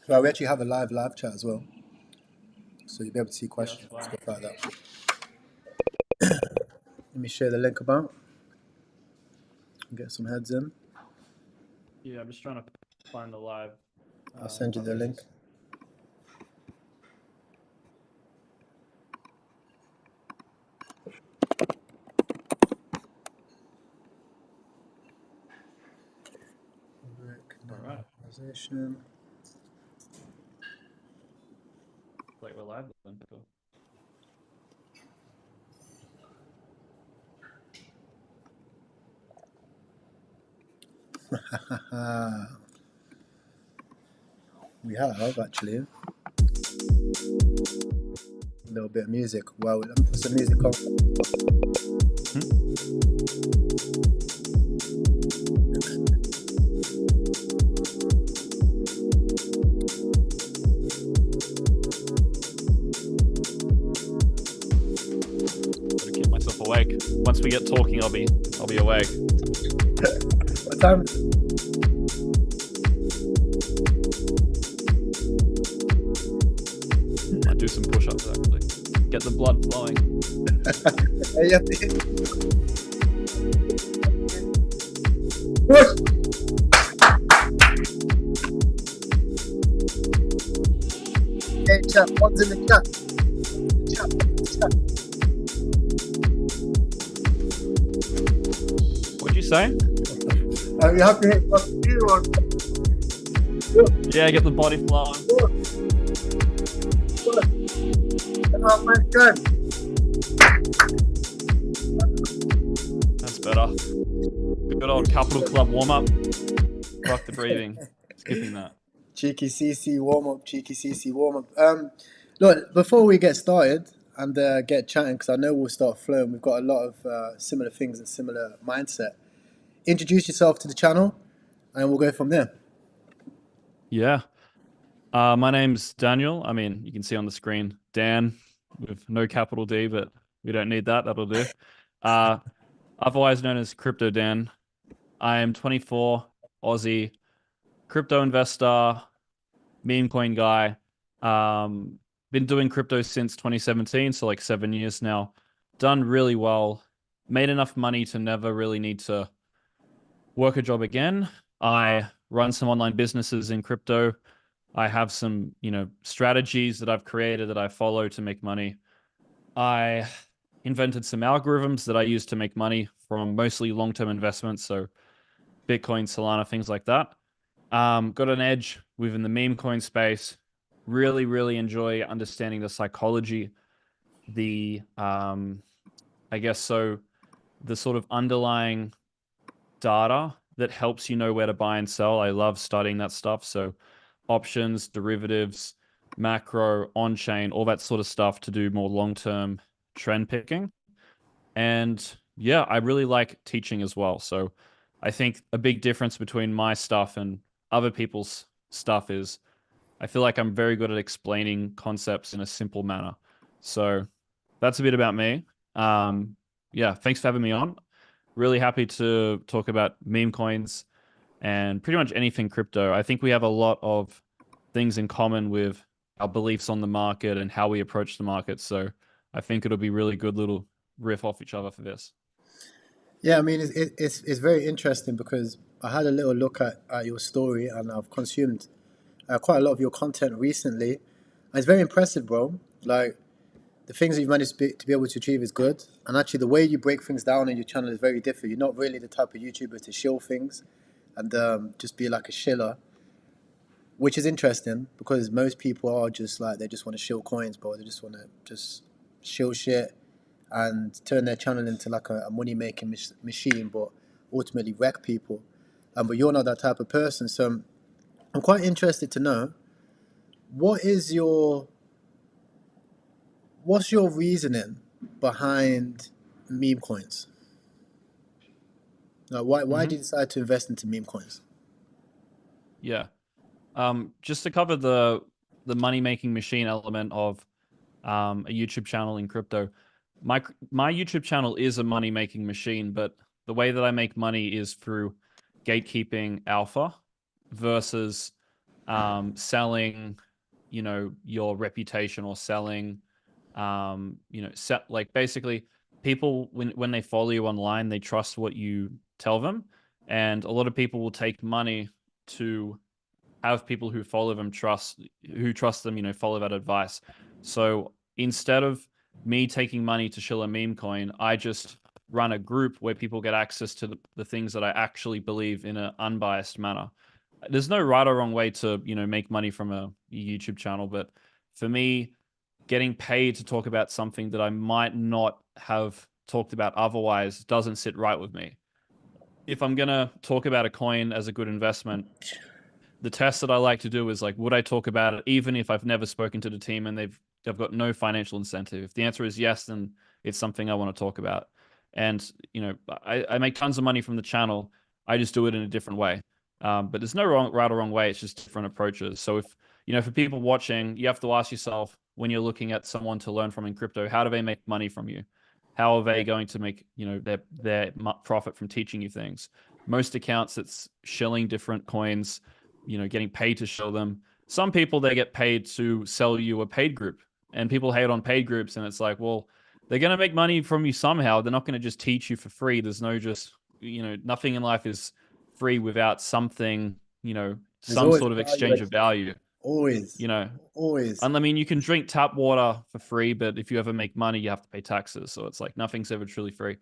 Well, we actually have a live chat as well, so you'll be able to see Yeah, that's questions, fine. stuff like that. Let me share the link about. Get some heads in. Yeah, I'm just trying to find the live. I'll send you the link. All right. Organization. Like we're live then. Cool. We have actually a little bit of music. Well, let me put some music on. Gotta keep myself awake. Once we get talking, I'll be awake. What time is it? I'll do some push-ups actually. Get the blood flowing. Hey, you have to hit. Push! Hey, chat, one's in the chat. What'd you say? You have to hit +2 Yeah, get the body flowing. That's better. Good old Capital Club warm-up. Fuck the breathing. Skipping that. Cheeky CC warm up. Look, before we get started and get chatting, because I know we'll start flowing, we've got a lot of similar things and similar mindset. Introduce yourself to the channel, and we'll go from there. Yeah. My name's Daniel. I mean, you can see on the screen, Dan, with no capital D, but we don't need that. That'll do. Otherwise known as Crypto Dan. I am 24, Aussie, crypto investor, meme coin guy. Been doing crypto since 2017, so like 7 years now. Done really well. Made enough money to never really need to work a job again. I run some online businesses in crypto. I have some, strategies that I've created that I follow to make money. I invented some algorithms that I use to make money from mostly long-term investments, so Bitcoin, Solana, things like that. Got an edge within the meme coin space. Really, really enjoy understanding the psychology, the sort of underlying data that helps you know where to buy and sell. I love studying that stuff. So options, derivatives, macro, on-chain, all that sort of stuff to do more long-term trend picking. And yeah, I really like teaching as well. So I think a big difference between my stuff and other people's stuff is I feel like I'm very good at explaining concepts in a simple manner. So that's a bit about me. Yeah, thanks for having me on. Really happy to talk about meme coins and pretty much anything crypto. I think we have a lot of things in common with our beliefs on the market and how we approach the market. So I think it'll be really good little riff off each other for this. Yeah, I mean, it's very interesting because I had a little look at your story, and I've consumed quite a lot of your content recently. And it's very impressive, bro. Like, the things that you've managed to be able to achieve is good. And actually, the way you break things down in your channel is very different. You're not really the type of YouTuber to shill things and just be like a shiller, which is interesting because most people are just like, they just want to shill coins, bro. They just want to just shill shit and turn their channel into like a money-making machine, but ultimately wreck people. But you're not that type of person. So I'm quite interested to know, what's your reasoning behind meme coins? Like, why did you decide to invest into meme coins? Yeah. Just to cover the money-making machine element of a YouTube channel in crypto. My YouTube channel is a money-making machine, but the way that I make money is through gatekeeping alpha versus selling, your reputation, or selling, like basically people when they follow you online, they trust what you tell them, and a lot of people will take money to have people who trust them, follow that advice. So instead of me taking money to shill a meme coin, I just run a group where people get access to the things that I actually believe in an unbiased manner. There's no right or wrong way to, make money from a YouTube channel, but for me, getting paid to talk about something that I might not have talked about otherwise doesn't sit right with me. If I'm going to talk about a coin as a good investment, the test that I like to do is like, would I talk about it even if I've never spoken to the team and they've got no financial incentive? If the answer is yes, then it's something I want to talk about. And I make tons of money from the channel. I just do it in a different way. But there's no right or wrong way. It's just different approaches. So if for people watching, you have to ask yourself when you're looking at someone to learn from in crypto, how do they make money from you? How are they going to make their profit from teaching you things? Most accounts, it's shilling different coins, getting paid to show them. Some people, they get paid to sell you a paid group, and people hate on paid groups, and it's like, well, they're going to make money from you somehow. They're not going to just teach you for free. There's no just, nothing in life is free without something, There's some always sort of value exchange added. of value, Always, you know. always. And I mean, you can drink tap water for free, but if you ever make money, you have to pay taxes. So it's like nothing's ever truly free.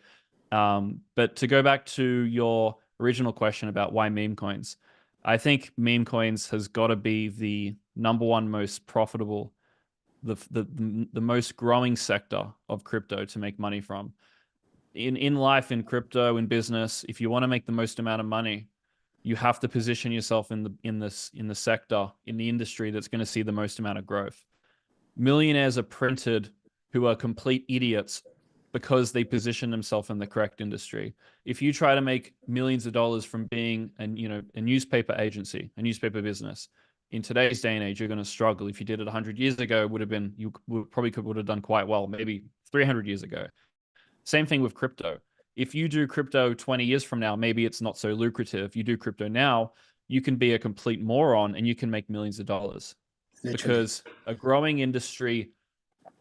But to go back to your original question about why meme coins, I think meme coins has got to be the number one most profitable, the most growing sector of crypto to make money from. In life, in crypto, in business, if you want to make the most amount of money, you have to position yourself in the sector, in the industry that's going to see the most amount of growth. Millionaires are printed who are complete idiots because they position themselves in the correct industry. If you try to make millions of dollars from being a newspaper agency, a newspaper business, in today's day and age, you're going to struggle. If you did it 100 years ago, you would have done quite well, maybe 300 years ago. Same thing with crypto. If you do crypto 20 years from now, maybe it's not so lucrative. You do crypto now, you can be a complete moron and you can make millions of dollars, Literally. because a growing industry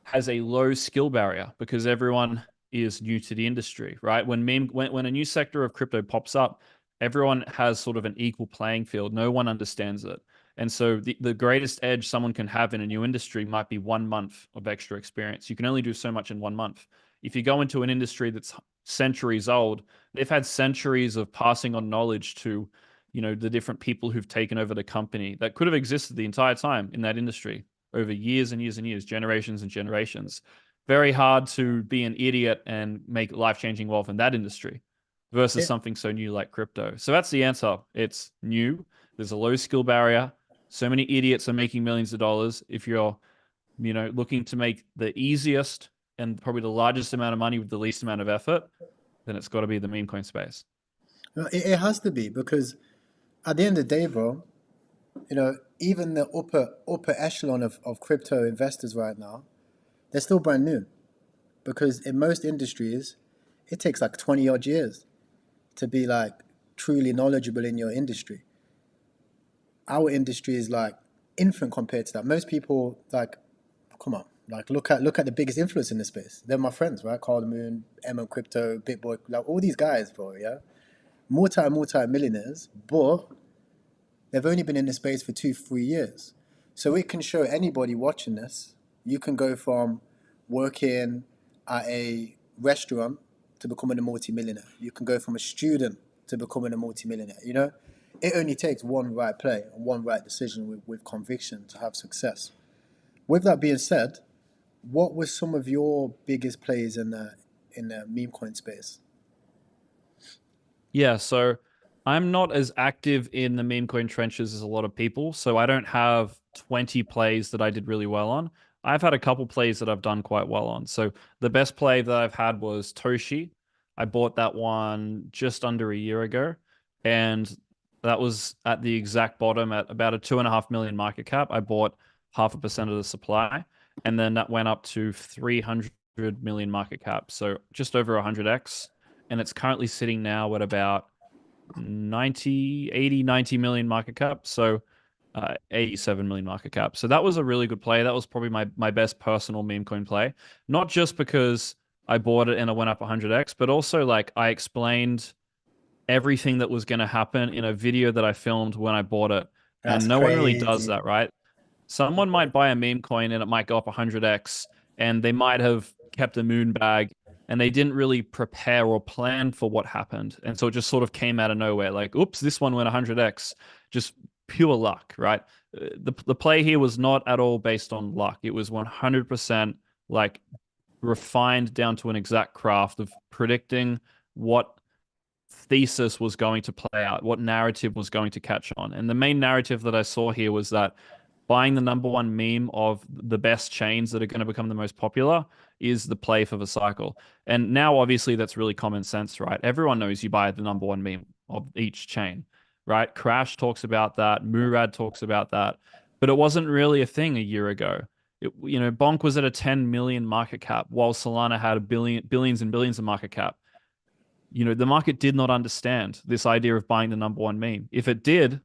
has a low skill barrier because everyone is new to the industry, right? When a new sector of crypto pops up, everyone has sort of an equal playing field. No one understands it. And so the greatest edge someone can have in a new industry might be 1 month of extra experience. You can only do so much in 1 month. If you go into an industry that's centuries old, they've had centuries of passing on knowledge to, the different people who've taken over the company that could have existed the entire time in that industry over years and years and years, generations and generations. Very hard to be an idiot and make life-changing wealth in that industry versus Yeah. something so new like crypto. So that's the answer. It's new. There's a low skill barrier. So many idiots are making millions of dollars. If you're, looking to make the easiest and probably the largest amount of money with the least amount of effort, then it's got to be the meme coin space. No, it has to be because at the end of the day, bro, even the upper echelon of crypto investors right now, they're still brand new. Because in most industries, it takes like 20 odd years to be like truly knowledgeable in your industry. Our industry is like infant compared to that. Most people like, come on, like look at the biggest influence in this space. They're my friends, right? Carl the Moon, Emma Crypto, Bitboy, like all these guys, bro, yeah? Multi millionaires, but they've only been in the space for 2 3 years. So it can show anybody watching this, you can go from working at a restaurant to becoming a multimillionaire. You can go from a student to becoming a multimillionaire. It only takes one right play and one right decision with conviction to have success. With that being said, what were some of your biggest plays in the meme coin space? Yeah, so I'm not as active in the meme coin trenches as a lot of people, so I don't have 20 plays that I did really well on. I've had a couple plays that I've done quite well on. So the best play that I've had was Toshi. I bought that one just under a year ago, and that was at the exact bottom at about a 2.5 million market cap. I bought 0.5% of the supply, and then that went up to 300 million market cap, so just over 100x, and it's currently sitting now at about 90 80 90 million market cap. So 87 million market cap. So that was a really good play. That was probably my best personal meme coin play. Not just because I bought it and it went up 100x, but also like I explained everything that was going to happen in a video that I filmed when I bought it. That's And no one really does crazy. that, right? Someone might buy a meme coin and it might go up 100x, and they might have kept a moon bag and they didn't really prepare or plan for what happened. And so it just sort of came out of nowhere like, oops, this one went 100x. Just pure luck, right? The play here was not at all based on luck. It was 100% like refined down to an exact craft of predicting what thesis was going to play out, what narrative was going to catch on. And the main narrative that I saw here was that buying the number one meme of the best chains that are going to become the most popular is the play for the cycle. And now, obviously, that's really common sense, right? Everyone knows you buy the number one meme of each chain, right? Crash talks about that. Murad talks about that. But it wasn't really a thing a year ago. Bonk was at a 10 million market cap while Solana had billions and billions of market cap. The market did not understand this idea of buying the number one meme. If it did,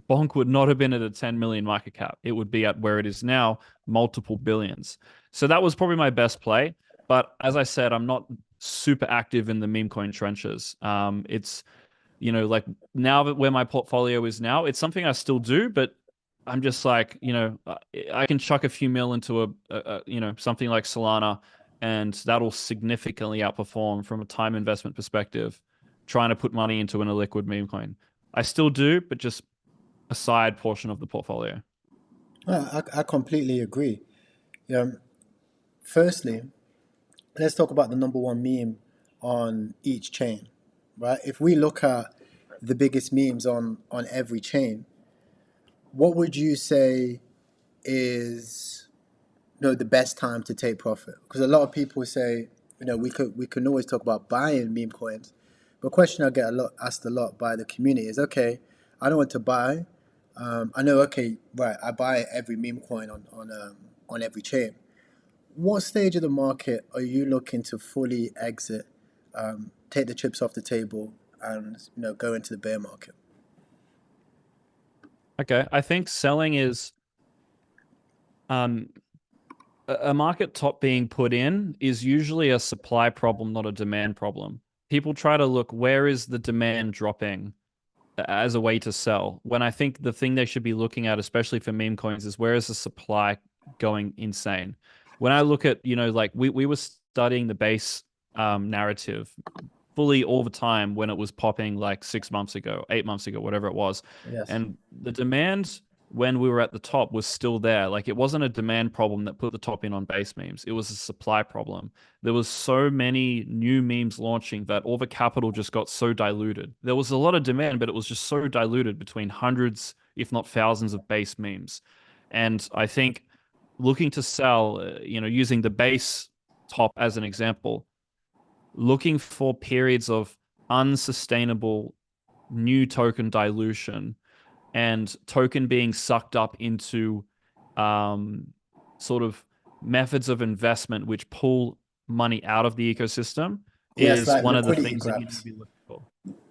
Bonk would not have been at a 10 million market cap. It would be at where it is now, multiple billions. So that was probably my best play. But as I said, I'm not super active in the meme coin trenches. It's, like now that where my portfolio is now, it's something I still do, but I'm just like, I can chuck a few mil into something like Solana, and that'll significantly outperform from a time investment perspective, trying to put money into an illiquid meme coin. I still do, but just a side portion of the portfolio. I completely agree. Firstly, let's talk about the number one meme on each chain, right? If we look at the biggest memes on every chain, what would you say is the best time to take profit? Because a lot of people say we can always talk about buying meme coins, but a question I get asked a lot by the community is, okay, I don't want to buy. I know, okay, right, I buy every meme coin on every chain. What stage of the market are you looking to fully exit, take the chips off the table, and go into the bear market? Okay, I think selling is um, a market top being put in is usually a supply problem, not a demand problem. People try to look where is the demand dropping as a way to sell. When I think the thing they should be looking at, especially for meme coins, is where is the supply going insane? When I look at, like we were studying the base narrative fully all the time when it was popping like 6 months ago, 8 months ago, whatever it was. Yes. And the demand when we were at the top was still there. Like it wasn't a demand problem that put the top in on base memes. It was a supply problem. There was so many new memes launching that all the capital just got so diluted. There was a lot of demand, but it was just so diluted between hundreds, if not thousands of base memes. And I think looking to sell, using the base top as an example, looking for periods of unsustainable new token dilution and token being sucked up into um, sort of methods of investment which pull money out of the ecosystem Yes, is like one of the liquidity things that you need to grabs. be looking for.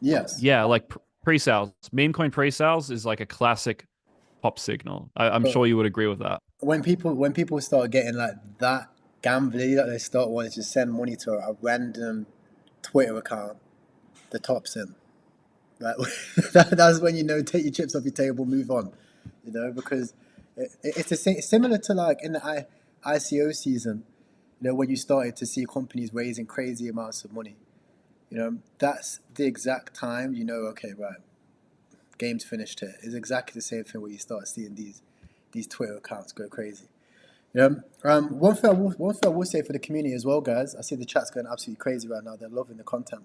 Yes. Yeah, like pre-sales. Meme coin pre-sales is like a classic pop signal. I'm But sure you would agree with that. when people start getting like that gambly, that they start wanting to send money to a random Twitter account, the top's in. Like that's when take your chips off your table, move on. Because it's similar to like in the ICO season, when you started to see companies raising crazy amounts of money. That's the exact time okay, right, game's finished here. It's exactly the same thing where you start seeing these Twitter accounts go crazy. One thing I will say for the community as well, guys. I see the chat's going absolutely crazy right now. They're loving the content.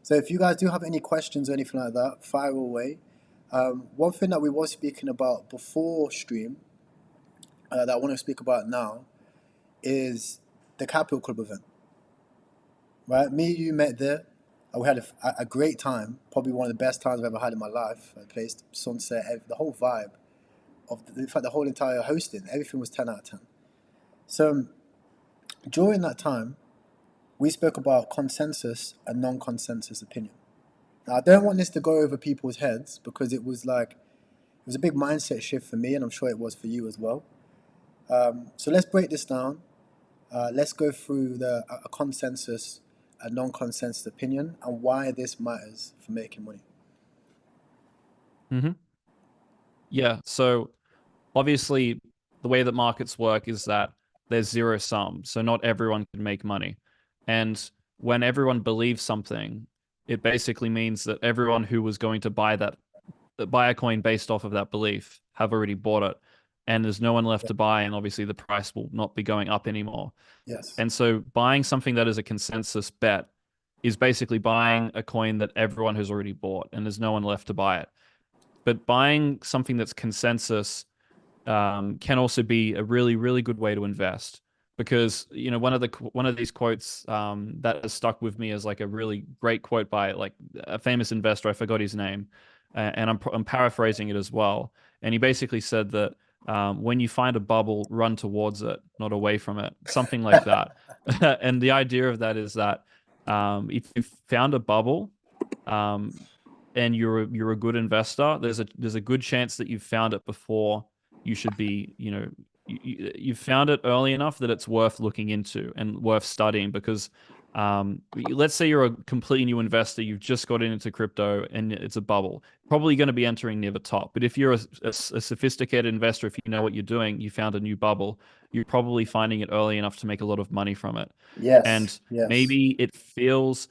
So if you guys do have any questions or anything like that, fire away. One thing that we were speaking about before stream, that I want to speak about now, is the Capital Club event. Right, me and you met there. We had a great time. Probably one of the best times I've ever had in my life. I placed sunset, the whole vibe in fact, the whole entire hosting. Everything was 10 out of 10. So during that time, we spoke about consensus and non-consensus opinion. Now, I don't want this to go over people's heads because it was like It was a big mindset shift for me, and I'm sure it was for you as well. So let's break this down. Let's go through a consensus, a non-consensus opinion, and why this matters for making money. Hmm. Yeah. So obviously, the way that markets work is that there's zero sum. So not everyone can make money. And when everyone believes something, it basically means that everyone who was going to buy a coin based off of that belief have already bought it. And there's no one left Yeah. to buy, and obviously the price will not be going up anymore. Yes. And so buying something that is a consensus bet is basically buying a coin that everyone has already bought and there's no one left to buy it. But buying something that's consensus can also be a really, really good way to invest because one of these quotes that has stuck with me as like a really great quote by like a famous investor. I forgot his name, and I'm paraphrasing it as well. And he basically said that when you find a bubble, run towards it, not away from it, something like that. And the idea of that is that if you found a bubble, um, and you're a good investor, there's a good chance that you've found it before you should be, you've found it early enough that it's worth looking into and worth studying because let's say you're a completely new investor, you've just got into crypto and it's a bubble, probably going to be entering near the top. But if you're a sophisticated investor, if you know what you're doing, you found a new bubble, you're probably finding it early enough to make a lot of money from it. Yes. And Yes. maybe it feels,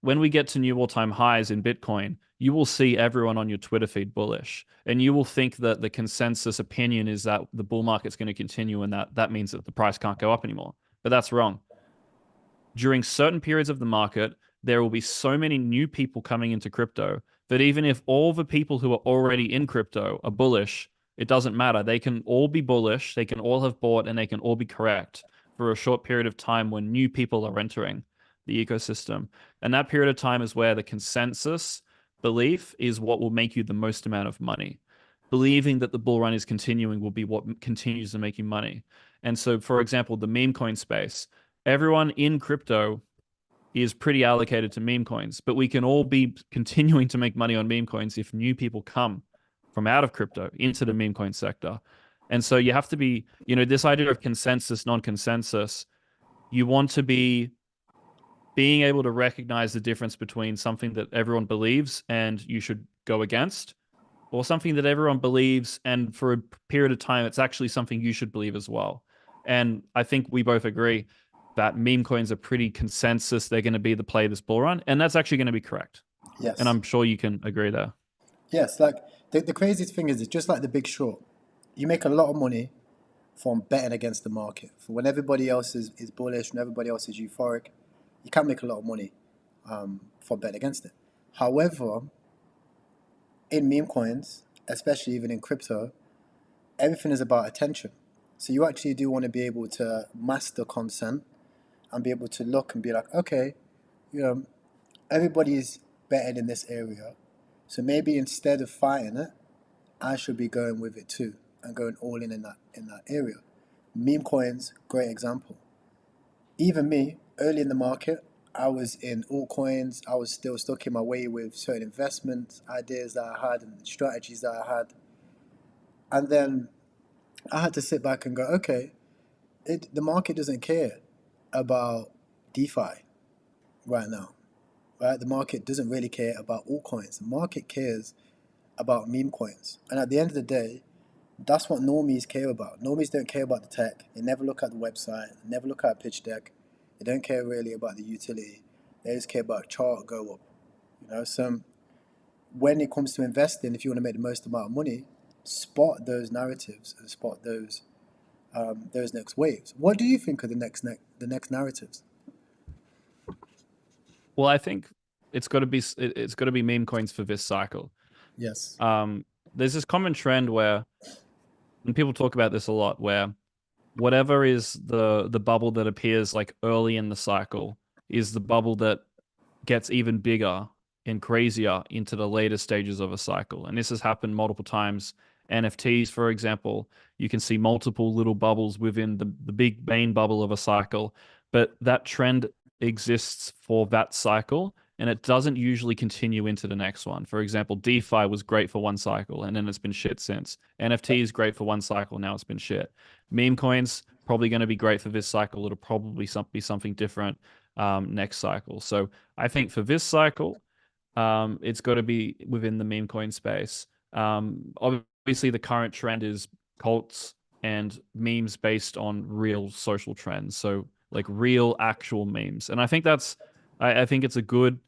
when we get to new all-time highs in Bitcoin, you will see everyone on your Twitter feed bullish, and you will think that the consensus opinion is that the bull market's going to continue, and that means that the price can't go up anymore. But that's wrong. During certain periods of the market, there will be so many new people coming into crypto that even if all the people who are already in crypto are bullish, it doesn't matter. They can all be bullish, they can all have bought, and they can all be correct for a short period of time when new people are entering the ecosystem. And that period of time is where the consensus belief is what will make you the most amount of money. Believing that the bull run is continuing will be what continues to make you money. And so, for example, the meme coin space, everyone in crypto is pretty allocated to meme coins, but we can all be continuing to make money on meme coins if new people come from out of crypto into the meme coin sector. And so you have to be, this idea of consensus, non-consensus, you want to be being able to recognize the difference between something that everyone believes and you should go against, or something that everyone believes and for a period of time it's actually something you should believe as well. And I think we both agree that meme coins are pretty consensus. They're going to be the play this bull run, and that's actually going to be correct. And Yes. I'm sure you can agree there. Yes. Like the craziest thing is, it's just like the Big Short. You make a lot of money from betting against the market. For when everybody else is bullish, when everybody else is euphoric, you can't make a lot of money from betting against it. However, in meme coins, especially even in crypto, everything is about attention. So you actually do want to be able to master consent and be able to look and be like, okay, you know, everybody's betting in this area. So maybe instead of fighting it, I should be going with it too and going all in that area. Meme coins, great example. Even me, early in the market, I was in altcoins. I was still stuck in my way with certain investment ideas that I had and strategies that I had. And then I had to sit back and go, okay, the market doesn't care about DeFi right now, right? The market doesn't really care about altcoins. The market cares about meme coins. And at the end of the day, that's what normies care about. Normies don't care about the tech. They never look at the website. They never look at a pitch deck. They don't care really about the utility. They just care about chart go up. So when it comes to investing, if you want to make the most amount of money, spot those narratives and spot those next waves. What do you think of the next narratives? Well, I think it's got to be meme coins for this cycle. Yes. Um, there's this common trend where, and people talk about this a lot, where whatever is the bubble that appears like early in the cycle is the bubble that gets even bigger and crazier into the later stages of a cycle. And this has happened multiple times. NFTs, for example, you can see multiple little bubbles within the big main bubble of a cycle, but that trend exists for that cycle and it doesn't usually continue into the next one. For example, DeFi was great for one cycle and then it's been shit since. NFT is great for one cycle, now it's been shit. Meme coins probably going to be great for this cycle. It'll probably be something different next cycle. So I think for this cycle, it's got to be within the meme coin space. Obviously, the current trend is cults and memes based on real social trends. So like real actual memes. And I think I think it's a good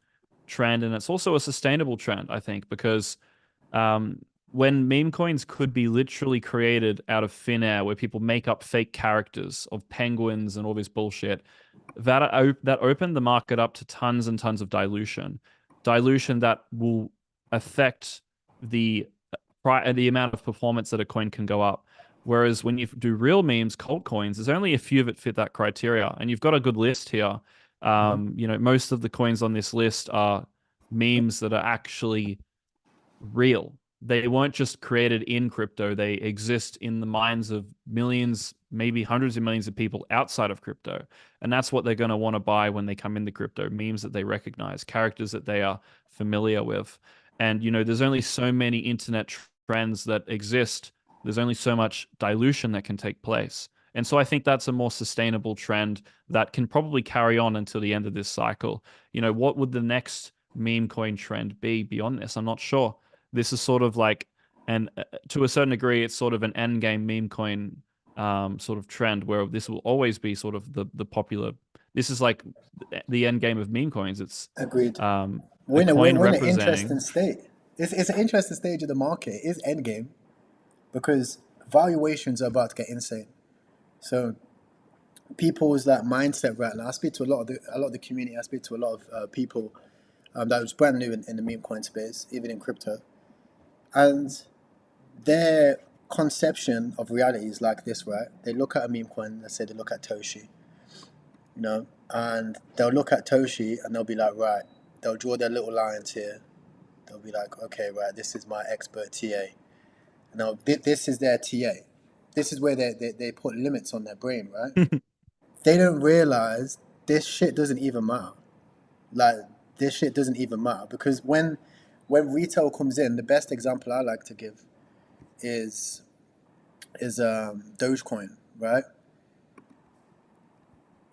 trend, and it's also a sustainable trend, I think, because um, when meme coins could be literally created out of thin air, where people make up fake characters of penguins and all this bullshit, that opened the market up to tons and tons of dilution that will affect the the amount of performance that a coin can go up. Whereas when you do real memes, cult coins, there's only a few that fit that criteria, and you've got a good list here. You know, most of the coins on this list are memes that are actually real. They weren't just created in crypto, they exist in the minds of millions, maybe hundreds of millions of people outside of crypto. And that's what they're going to want to buy when they come into crypto: memes that they recognize, characters that they are familiar with. And, you know, there's only so many internet trends that exist, there's only so much dilution that can take place. And so I think that's a more sustainable trend that can probably carry on until the end of this cycle. You know, what would the next meme coin trend be beyond this? I'm not sure. This is sort of like, and to a certain degree, it's sort of an end game meme coin sort of trend where this will always be sort of the popular. This is like the end game of meme coins. It's Agreed. a coin We're in an representing. interesting state. It's an interesting stage of the market. It is endgame because valuations are about to get insane. So people's that mindset right now. I speak to a lot of the community. I speak to a lot of people that was brand new in the meme coin space, even in crypto, and their conception of reality is like this, right? They look at a meme coin. Let's say they look at Toshi, you know, and they'll look at Toshi and they'll be like, right. They'll draw their little lines here. They'll be like, okay, right, this is my expert TA. Now, this is their TA. This is where they put limits on their brain, right? They don't realize this shit doesn't even matter. Like, this shit doesn't even matter because when retail comes in, the best example I like to give is Dogecoin, right?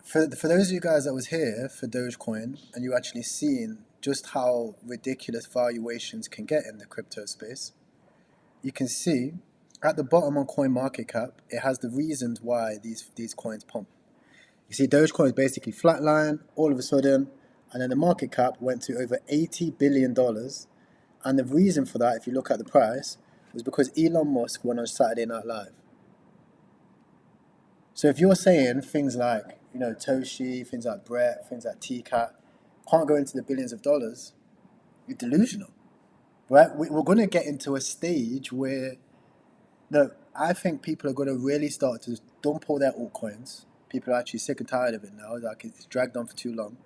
For those of you guys that was here for Dogecoin and you actually seen just how ridiculous valuations can get in the crypto space, you can see at the bottom on CoinMarketCap, it has the reasons why these coins pump. You see Dogecoin is basically flatline all of a sudden, and then the market cap went to over $80 billion. And the reason for that, if you look at the price, was because Elon Musk went on Saturday Night Live. So if you're saying things like, you know, Toshi, things like Brett, things like TCAT, can't go into the billions of dollars, you're delusional, right? We're going to get into a stage where, no, I think people are going to really start to dump all their altcoins. People are actually sick and tired of it now. Like it's dragged on for too long.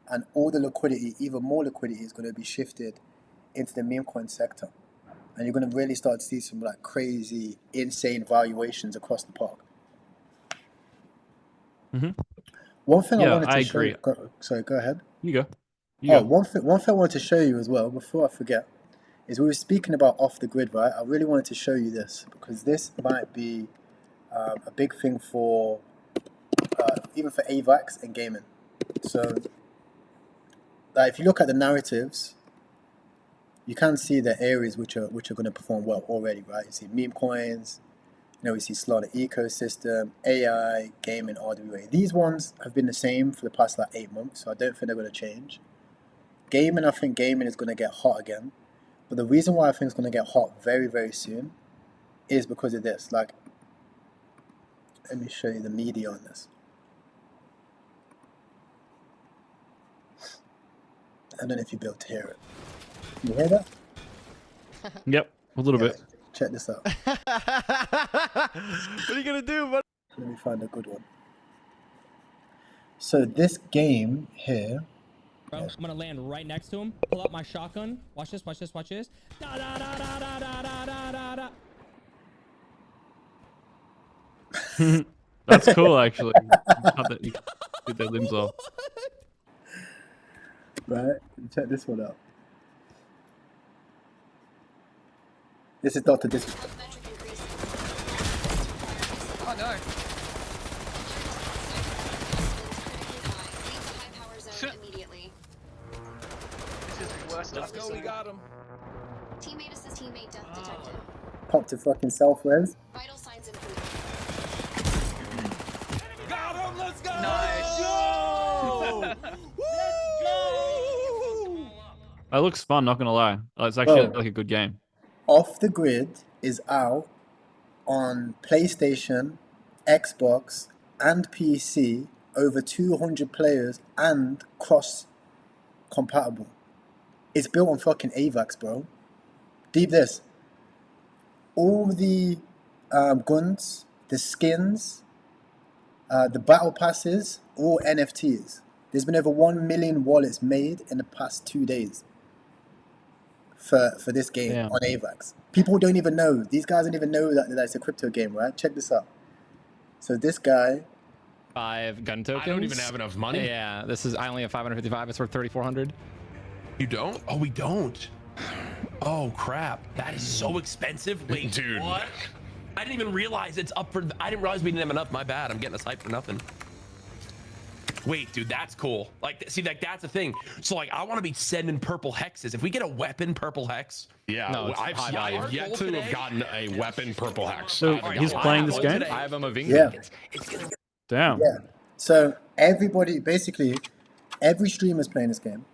And all the liquidity, even more liquidity, is going to be shifted into the meme coin sector. And you're going to really start to see some like crazy, insane valuations across the park. Mm-hmm. One thing I Yeah, wanted I to show agree. you, sorry, go ahead. You go. You go. One thing I wanted to show you as well, before I forget, is we were speaking about off the grid, right? I really wanted to show you this because this might be a big thing for even for AVAX and gaming. So, if you look at the narratives, you can see the areas which are going to perform well already, right? You see meme coins, you know, we see Solana ecosystem, AI, gaming, RWA. These ones have been the same for the past like 8 months, so I don't think they're going to change. Gaming, I think gaming is going to get hot again. But the reason why I think it's going to get hot very, very soon is because of this. Like, let me show you the media on this. I don't know if you'll be able to hear it. Can you hear that? Yep, a little bit. Check this out. What are you gonna do, buddy? Let me find a good one. So this game here. Bro, I'm gonna land right next to him. Pull out my shotgun. Watch this. Watch this. Watch this. Da da da da da da da da da. That's cool, actually. You cut their limbs off. Right? Check this one out. This is Dr. Disrespect. Oh no. This is worse. Let's go, we got him. Teammate assist teammate death detected. Popped a fucking self-res. Vital signs improved. Got him, let's go! Nice. Yo! That looks fun, not gonna lie. It's actually Bro. like a good game. Off the Grid is out on PlayStation, Xbox, and PC, over 200 players and cross-compatible. It's built on fucking AVAX, bro. Deep this. All the guns, the skins, the battle passes, all NFTs. There's been over 1 million wallets made in the past 2 days for this game Damn. on AVAX. People don't even know. These guys don't even know that it's a crypto game, right? Check this out. So this guy, 5 gun tokens. I don't even have enough money. Yeah, I only have 555. It's worth 3,400. You don't? Oh, we don't. Oh crap! That is so expensive. Wait, Dude. what? I didn't even realize it's up for. I didn't realize we didn't have enough. My bad. I'm getting us hyped for nothing. Wait, dude, that's cool. Like, see, like that's the thing. So, like, I want to be sending purple hexes. If we get a weapon purple hex, Yeah, No, it's I've high value. yet to have gotten a weapon purple hex. So he's playing this game? I have a Mavinga. yeah, it's gonna be Damn. yeah. So everybody, basically, every streamer's playing this game,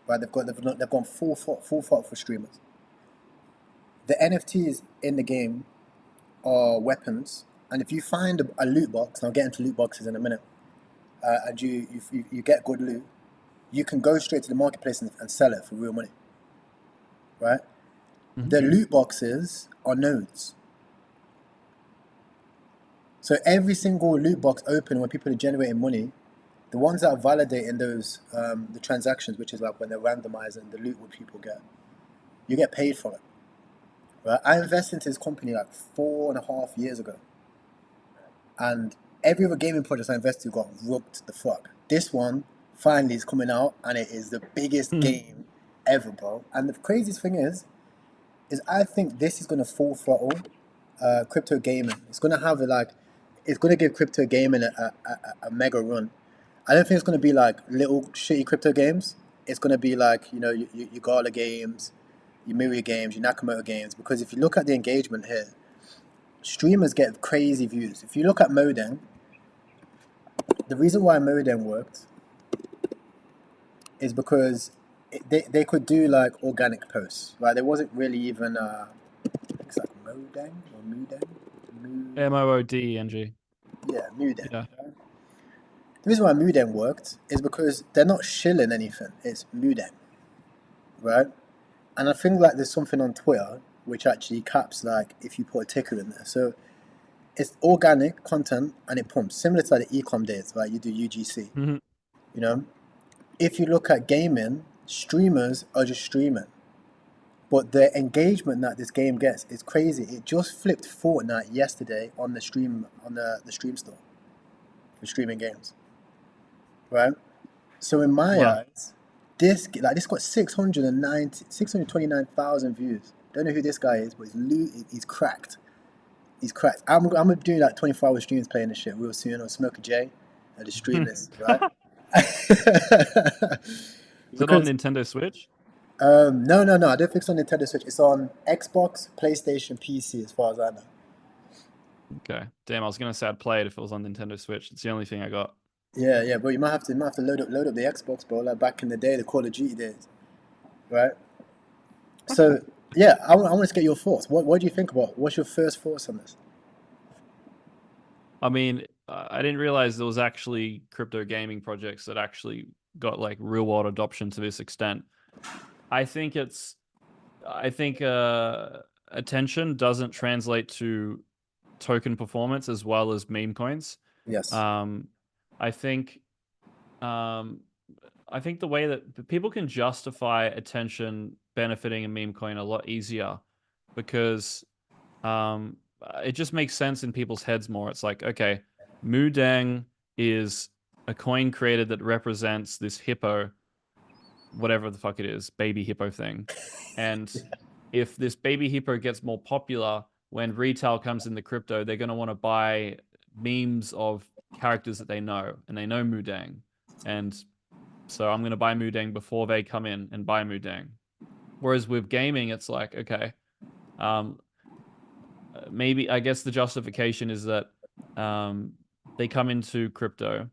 right? They've gone full fault for streamers. The NFTs in the game are weapons, and if you find a loot box, and I'll get into loot boxes in a minute, and you get good loot, you can go straight to the marketplace and sell it for real money, right? The loot boxes are nodes. So every single loot box open when people are generating money, the ones that are validating those the transactions, which is like when they're randomizing the loot what people get, you get paid for it. Right? I invested into this company like 4.5 years ago, and every other gaming project I invested got rooked the fuck. This one finally is coming out, and it is the biggest game ever, bro. And the craziest thing is I think this is gonna full throttle crypto gaming. It's gonna have it's gonna give crypto gaming a mega run. I don't think it's gonna be like little shitty crypto games. It's gonna be like, you know, your Gala games, your Miria games, your Nakamoto games. Because if you look at the engagement here, streamers get crazy views. If you look at Modem, the reason why Modem worked is because they could do like organic posts, right? There wasn't really even it's like Modem or Mudem. MOODNG. Yeah, Mudem. Yeah. The reason why Mudem worked is because they're not shilling anything. It's Mudem, right? And I think like there's something on Twitter which actually caps like if you put a ticker in there. So it's organic content and it pumps, similar to like the ecom days, right? You do UGC. You know, if you look at gaming, streamers are just streaming, but the engagement that this game gets is crazy. It just flipped Fortnite yesterday on the stream stream store for streaming games, right? So in my eyes, this got 629,000 views. Don't know who this guy is, but he's cracked. He's cracked. I'm gonna do like 24-hour streams playing this shit real soon on Smoker J and just stream this, right? Is it on Nintendo Switch? No. I don't think it's on Nintendo Switch. It's on Xbox, PlayStation, PC, as far as I know. Okay. Damn, I was gonna say I'd play it if it was on Nintendo Switch. It's the only thing I got. Yeah, but you might have to load up the Xbox, bro. Like back in the day, the Call of Duty days, right? So yeah, I want to get your thoughts. What do you think about? What's your first thoughts on this? I mean, I didn't realize there was actually crypto gaming projects that actually got like real world adoption to this extent. I think attention doesn't translate to token performance as well as meme coins. Yes. I think the way that people can justify attention benefiting a meme coin a lot easier because it just makes sense in people's heads more. It's like, okay, Mudeng is a coin created that represents this hippo whatever the fuck it is, baby hippo thing. And if this baby hippo gets more popular, when retail comes in the crypto, they're going to want to buy memes of characters that they know, and they know Mudang. And so I'm going to buy Mudang before they come in and buy Mudang. Whereas with gaming, it's like, okay, maybe I guess the justification is that they come into crypto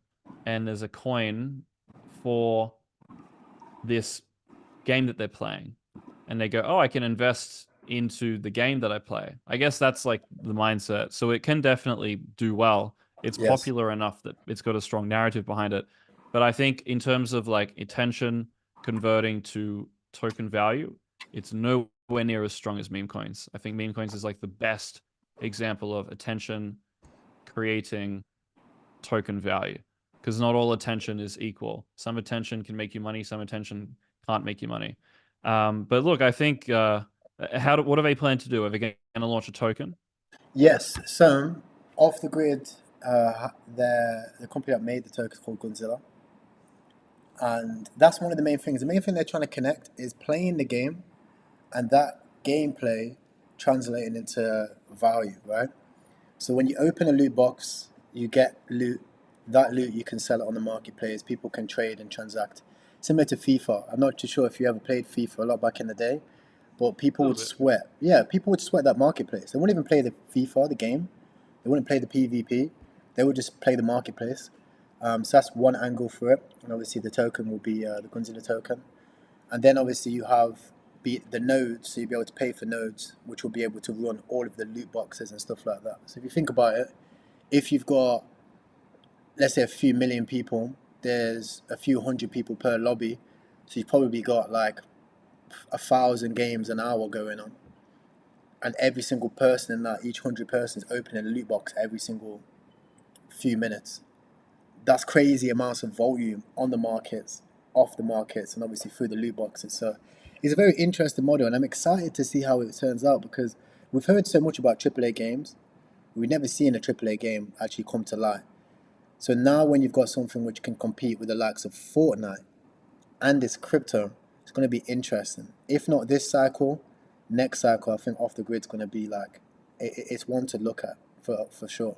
and there's a coin for this game that they're playing, and they go, oh, I can invest into the game that I play. I guess that's like the mindset. So it can definitely do well. It's Yes. popular enough that it's got a strong narrative behind it. But I think in terms of like attention converting to token value, it's nowhere near as strong as meme coins. I think meme coins is like the best example of attention creating token value, because not all attention is equal. Some attention can make you money, some attention can't make you money. But look, I think what do they plan to do? Are they going to launch a token? Yes. So off the grid, the company that made the token is called Godzilla, and that's one of the main things. The main thing they're trying to connect is playing the game, and that gameplay translating into value, right? So when you open a loot box, you get loot. That loot you can sell it on the marketplace. People can trade and transact. Similar to FIFA. I'm not too sure if you ever played FIFA a lot back in the day, but people would sweat. Yeah, people would sweat that marketplace. They wouldn't even play the FIFA, the game. They wouldn't play the PvP. They would just play the marketplace. So that's one angle for it. And obviously the token will be the Godzilla token. And then obviously you have the nodes, so you'll be able to pay for nodes, which will be able to run all of the loot boxes and stuff like that. So if you think about it, if you've got, let's say, a few million people, there's a few hundred people per lobby, so you've probably got like 1,000 games an hour going on, and every single person in that, each 100 persons, opening a loot box every single few minutes. That's crazy amounts of volume on the markets, off the markets, and obviously through the loot boxes. So it's a very interesting model, and I'm excited to see how it turns out, because we've heard so much about AAA games. We've never seen a AAA game actually come to light. So now when you've got something which can compete with the likes of Fortnite and it's crypto, it's going to be interesting. If not this cycle, next cycle, I think off the grid's going to be like, it's one to look at for sure.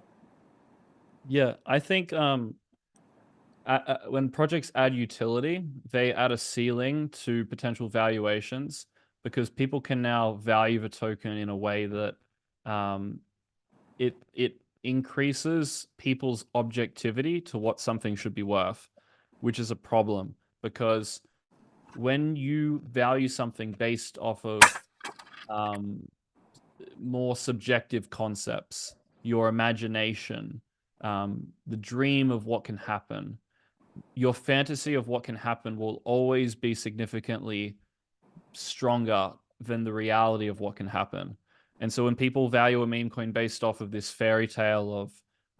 Yeah, I think when projects add utility, they add a ceiling to potential valuations, because people can now value the token in a way that it increases people's objectivity to what something should be worth, which is a problem, because when you value something based off of more subjective concepts, your imagination, the dream of what can happen, your fantasy of what can happen will always be significantly stronger than the reality of what can happen. And so when people value a meme coin based off of this fairy tale of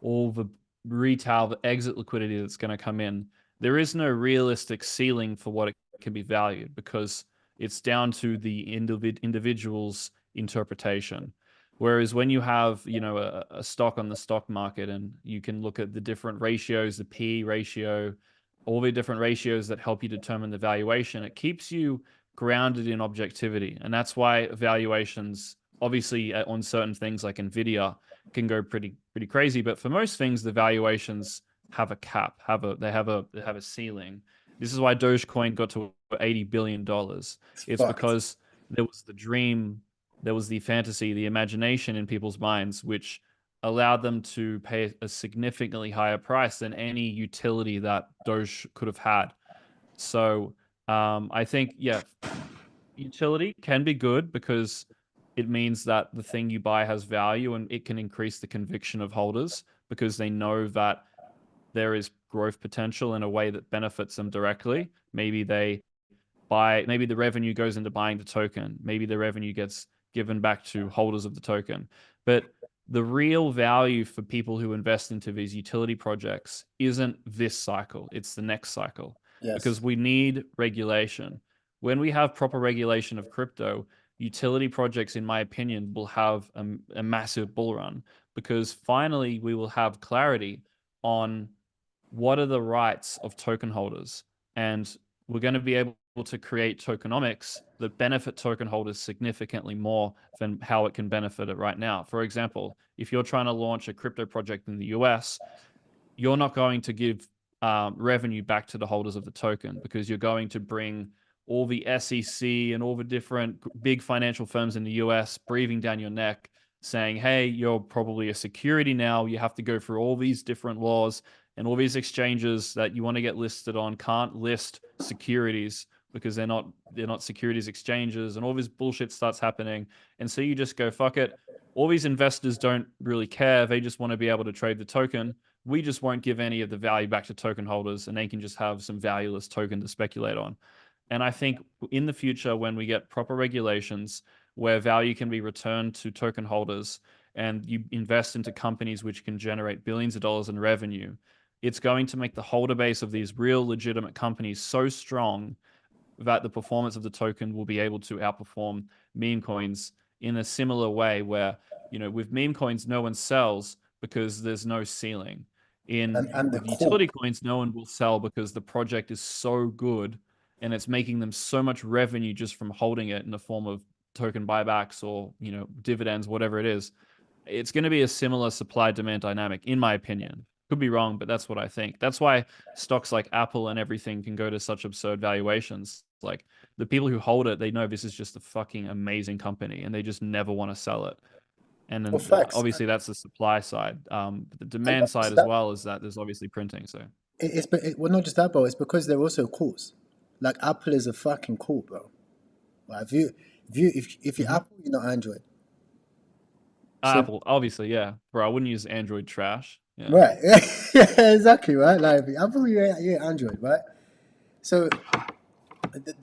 all the retail, the exit liquidity that's going to come in, there is no realistic ceiling for what it can be valued, because it's down to the individual's interpretation. Whereas when you have, a stock on the stock market, and you can look at the different ratios, the P ratio, all the different ratios that help you determine the valuation, it keeps you grounded in objectivity. And that's why valuations, obviously on certain things like Nvidia, can go pretty crazy. But for most things, the valuations have a cap, they have a ceiling. This is why Dogecoin got to $80 billion. It's because there was the dream, there was the fantasy, the imagination in people's minds, which allowed them to pay a significantly higher price than any utility that Doge could have had. So I think, yeah, utility can be good, because it means that the thing you buy has value, and it can increase the conviction of holders, because they know that there is growth potential in a way that benefits them directly. Maybe the revenue goes into buying the token. Maybe the revenue gets given back to holders of the token. But the real value for people who invest into these utility projects isn't this cycle, it's the next cycle. Yes. Because we need regulation. When we have proper regulation of crypto, utility projects, in my opinion, will have a massive bull run, because finally we will have clarity on what are the rights of token holders, and we're going to be able to create tokenomics that benefit token holders significantly more than how it can benefit it right now. For example, if you're trying to launch a crypto project in the US, you're not going to give revenue back to the holders of the token because you're going to bring all the SEC and all the different big financial firms in the US breathing down your neck saying, hey, you're probably a security now. You have to go through all these different laws, and all these exchanges that you want to get listed on can't list securities because they're not securities exchanges, and all this bullshit starts happening. And so you just go, fuck it. All these investors don't really care. They just want to be able to trade the token. We just won't give any of the value back to token holders, and they can just have some valueless token to speculate on. And I think in the future, when we get proper regulations where value can be returned to token holders and you invest into companies which can generate billions of dollars in revenue, it's going to make the holder base of these real legitimate companies so strong that the performance of the token will be able to outperform meme coins in a similar way where, with meme coins, no one sells because there's no ceiling. And the With utility core. coins, no one will sell because the project is so good and it's making them so much revenue just from holding it in the form of token buybacks or, dividends, whatever it is. It's going to be a similar supply demand dynamic, in my opinion. Could be wrong, but that's what I think. That's why stocks like Apple and everything can go to such absurd valuations. Like, the people who hold it, they know this is just a fucking amazing company and they just never want to sell it. And Well, then facts. obviously that's the supply side. But the And demand not side just as that, well is that there's obviously printing. So well, not just that, bro. It's because they're also courts. Like Apple is a fucking court, bro. Like if you're Mhm. Apple, you're not Android. So Apple, obviously, yeah, bro. I wouldn't use Android trash. Yeah. right, yeah, exactly, right. Like if you're Apple, you're Android, right? So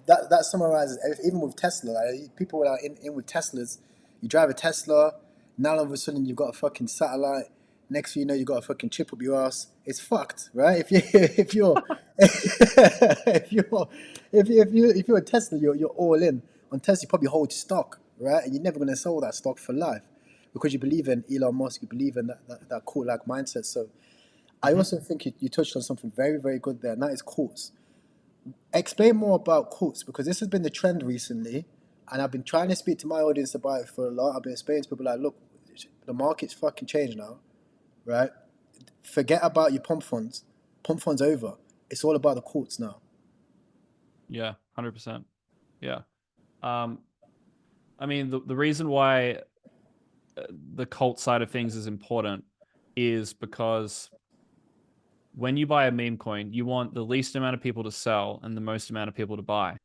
that summarizes even with Tesla. Like, people that are in with Teslas, you drive a Tesla, now all of a sudden you've got a fucking satellite. Next thing you know, you got a fucking chip up your ass. It's fucked, right? If you're if you're a Tesla, you're all in on Tesla. You probably hold stock, right? And you're never gonna sell that stock for life because you believe in Elon Musk. You believe in that cool like mindset. So I Mhm. also think you touched on something very very good there, and that is courts. Explain more about courts because this has been the trend recently, and I've been trying to speak to my audience about it for a lot. I've been explaining to people like, look, the market's fucking changed now, right? Forget about your pump funds. Pump funds over. It's all about the courts now. Yeah, 100%. Yeah. Um, I mean, the reason why the cult side of things is important is because when you buy a meme coin, you want the least amount of people to sell and the most amount of people to buy.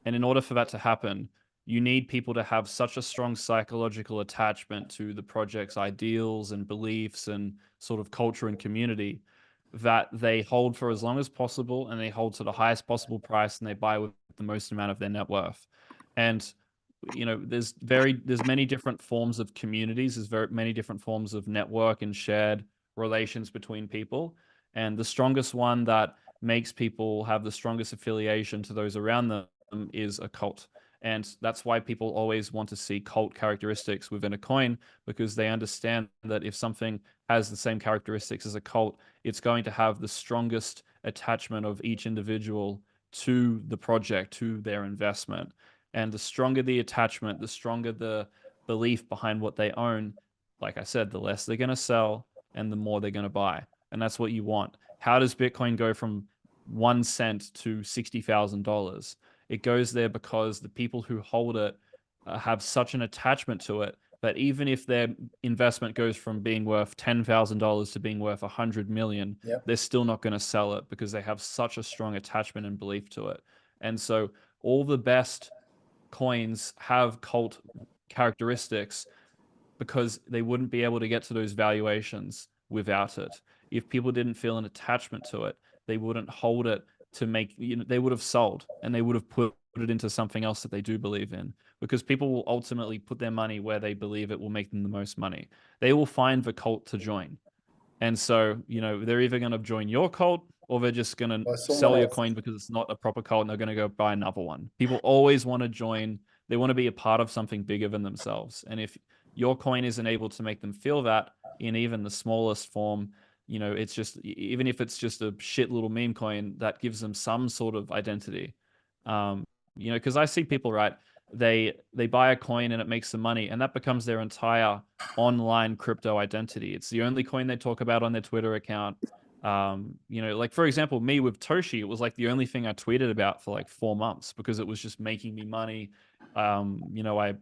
And in order for that to happen, you need people to have such a strong psychological attachment to the project's ideals and beliefs and sort of culture and community that they hold for as long as possible, and they hold to the highest possible price, and they buy with the most amount of their net worth. And there's many different forms of communities, there's very many different forms of network and shared relations between people. And the strongest one that makes people have the strongest affiliation to those around them is a cult. And that's why people always want to see cult characteristics within a coin, because they understand that if something has the same characteristics as a cult, it's going to have the strongest attachment of each individual to the project, to their investment. And the stronger the attachment, the stronger the belief behind what they own, like I said, the less they're going to sell and the more they're going to buy. And that's what you want. How does Bitcoin go from 1 cent to $60,000? It goes there because the people who hold it have such an attachment to it that even if their investment goes from being worth $10,000 to being worth 100 million, Yep. they're still not going to sell it because they have such a strong attachment and belief to it. And so all the best coins have cult characteristics because they wouldn't be able to get to those valuations without it. If people didn't feel an attachment to it, they wouldn't hold it to make, they would have sold and they would have put it into something else that they do believe in, because people will ultimately put their money where they believe it will make them the most money. They will find the cult to join. And so, they're either going to join your cult or they're just going to Or someone sell your else. coin because it's not a proper cult and they're going to go buy another one. People always want to join, they want to be a part of something bigger than themselves. And if your coin isn't able to make them feel that in even the smallest form, even if it's just a shit little meme coin that gives them some sort of identity, You know, because I see people, right? They buy a coin and it makes them money, and that becomes their entire online crypto identity. It's the only coin they talk about on their Twitter account. You know, like for example, me with Toshi, it was like the only thing I tweeted about for like 4 months because it was just making me money. You know,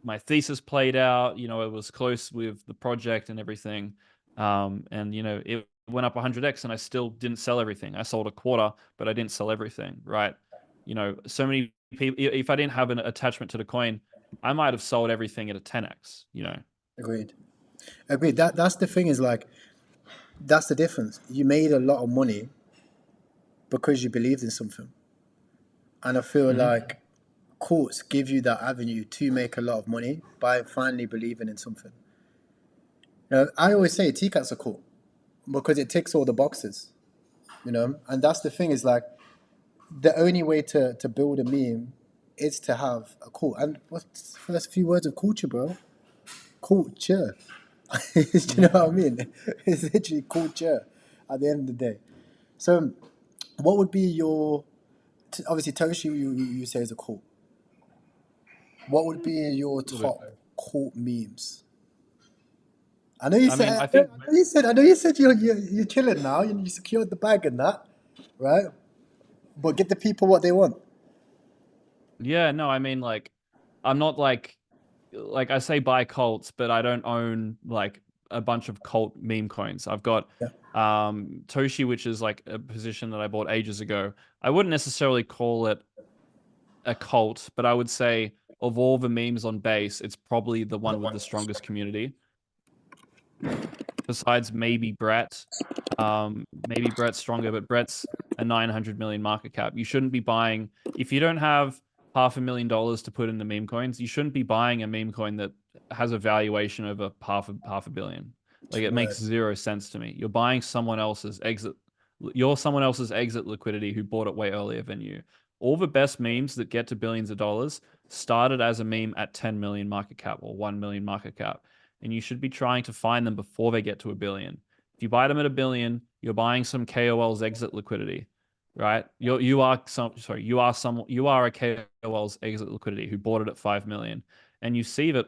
my thesis played out. You know, it was close with the project and everything. And you know, it went up 100x, and I still didn't sell everything. I sold a quarter, but I didn't sell everything. Right? You know, so many people. If I didn't have an attachment to the coin, I might have sold everything at a 10x. You know. Agreed. Agreed. That's the thing is like, that's the difference. You made a lot of money because you believed in something. And I feel like courts give you that avenue to make a lot of money by finally believing in something. You know, I always say TCAT's a court because it ticks all the boxes, you know? And that's the thing is like, the only way to build a meme is to have a court. And what's the first few words of culture, bro? Culture. Do you know what I mean? It's literally culture at the end of the day. So what would be your, obviously Toshi you say is a cult. What would be your top cult memes? I know you said, mean, I think I know you said you're chilling now. You secured the bag and that, right? But get the people what they want. yeah, no, I mean, like, I'm not like I say buy cults, but I don't own like a bunch of cult meme coins. I've got Yeah. Toshi, which is like a position that I bought ages ago. I wouldn't necessarily call it a cult, but I would say of all the memes on base, it's probably the one with the strongest community. Besides maybe Brett. Maybe Brett's stronger, but Brett's a 900 million market cap. You shouldn't be buying, if you don't have $500,000 to put in the meme coins, you shouldn't be buying a meme coin that has a valuation of half a billion. Like, it makes zero sense to me. You're buying someone else's exit. You're someone else's exit liquidity who bought it way earlier than you. All the best memes that get to billions of dollars started as a meme at 10 million market cap or 1 million market cap. And you should be trying to find them before they get to a billion. If you buy them at a billion, you're buying some KOL's exit liquidity, right? You are a KOL's exit liquidity who bought it at 5 million. And you see that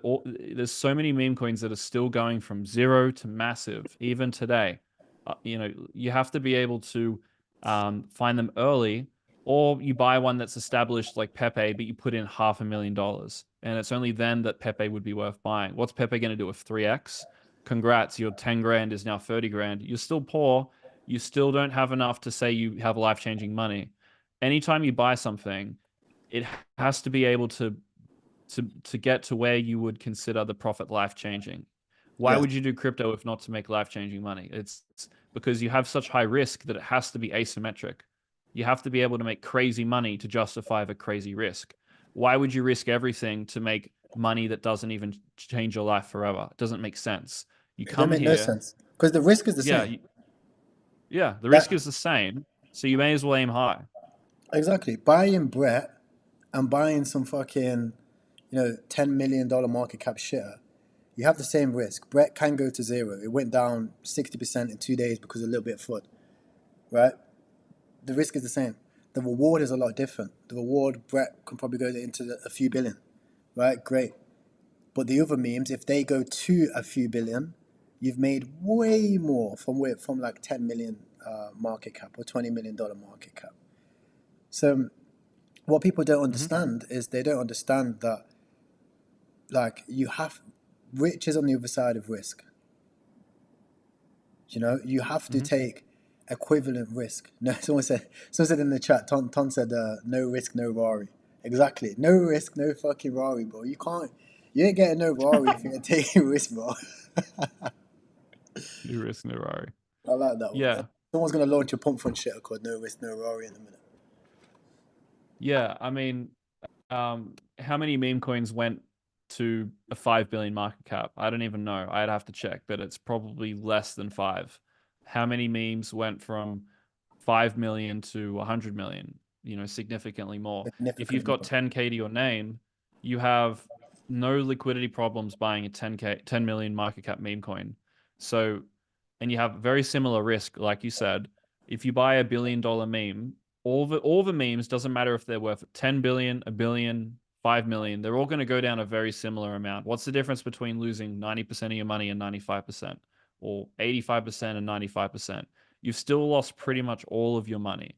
there's so many meme coins that are still going from zero to massive, even today. You know, you have to be able to find them early, or you buy one that's established like Pepe, but you put in $500,000, and it's only then that Pepe would be worth buying. What's Pepe going to do with 3x? Congrats, your 10 grand is now 30 grand. You're still poor. You still don't have enough to say you have life-changing money. Anytime you buy something, it has to be able to get to where you would consider the profit life-changing. Why would you do crypto if not to make life-changing money? It's because you have such high risk that it has to be asymmetric. You have to be able to make crazy money to justify the crazy risk. Why would you risk everything to make money that doesn't even change your life forever? It doesn't make sense. You come It here. make no sense because the risk is the same. The risk is the same. So you may as well aim high. Exactly. Buying Brett and buying some fucking, $10 million market cap shitter, you have the same risk. Brett can go to zero. It went down 60% in 2 days because of a little bit of FUD, right? The risk is the same. The reward is a lot different. The reward, Brett can probably go into a few billion, right? Great. But the other memes, if they go to a few billion, you've made way more from like 10 million market cap or $20 million market cap. So what people don't understand is they don't understand that, like, rich is on the other side of risk. You have to take equivalent risk. No, someone said in the chat, Ton said, no risk, no Rari. Exactly. No risk, no fucking Rari, bro. You ain't getting no Rari if you're taking risk, bro. No risk, no Rari. I like that one. Yeah. Someone's going to launch a pump fund shit called No Risk, No Rari in a minute. Yeah, I mean, how many meme coins went to a 5 billion market cap? I don't even know. I'd have to check, but it's probably less than 5. How many memes went from 5 million to 100 million? Significantly more. If you've got 10K to your name, you have no liquidity problems buying a 10 million market cap meme coin. So, and you have very similar risk, like you said. If you buy $1 billion meme, all the memes, doesn't matter if they're worth 10 billion, a billion, 5 million, they're all going to go down a very similar amount. What's the difference between losing 90% of your money and 95%, or 85% and 95%? You've still lost pretty much all of your money.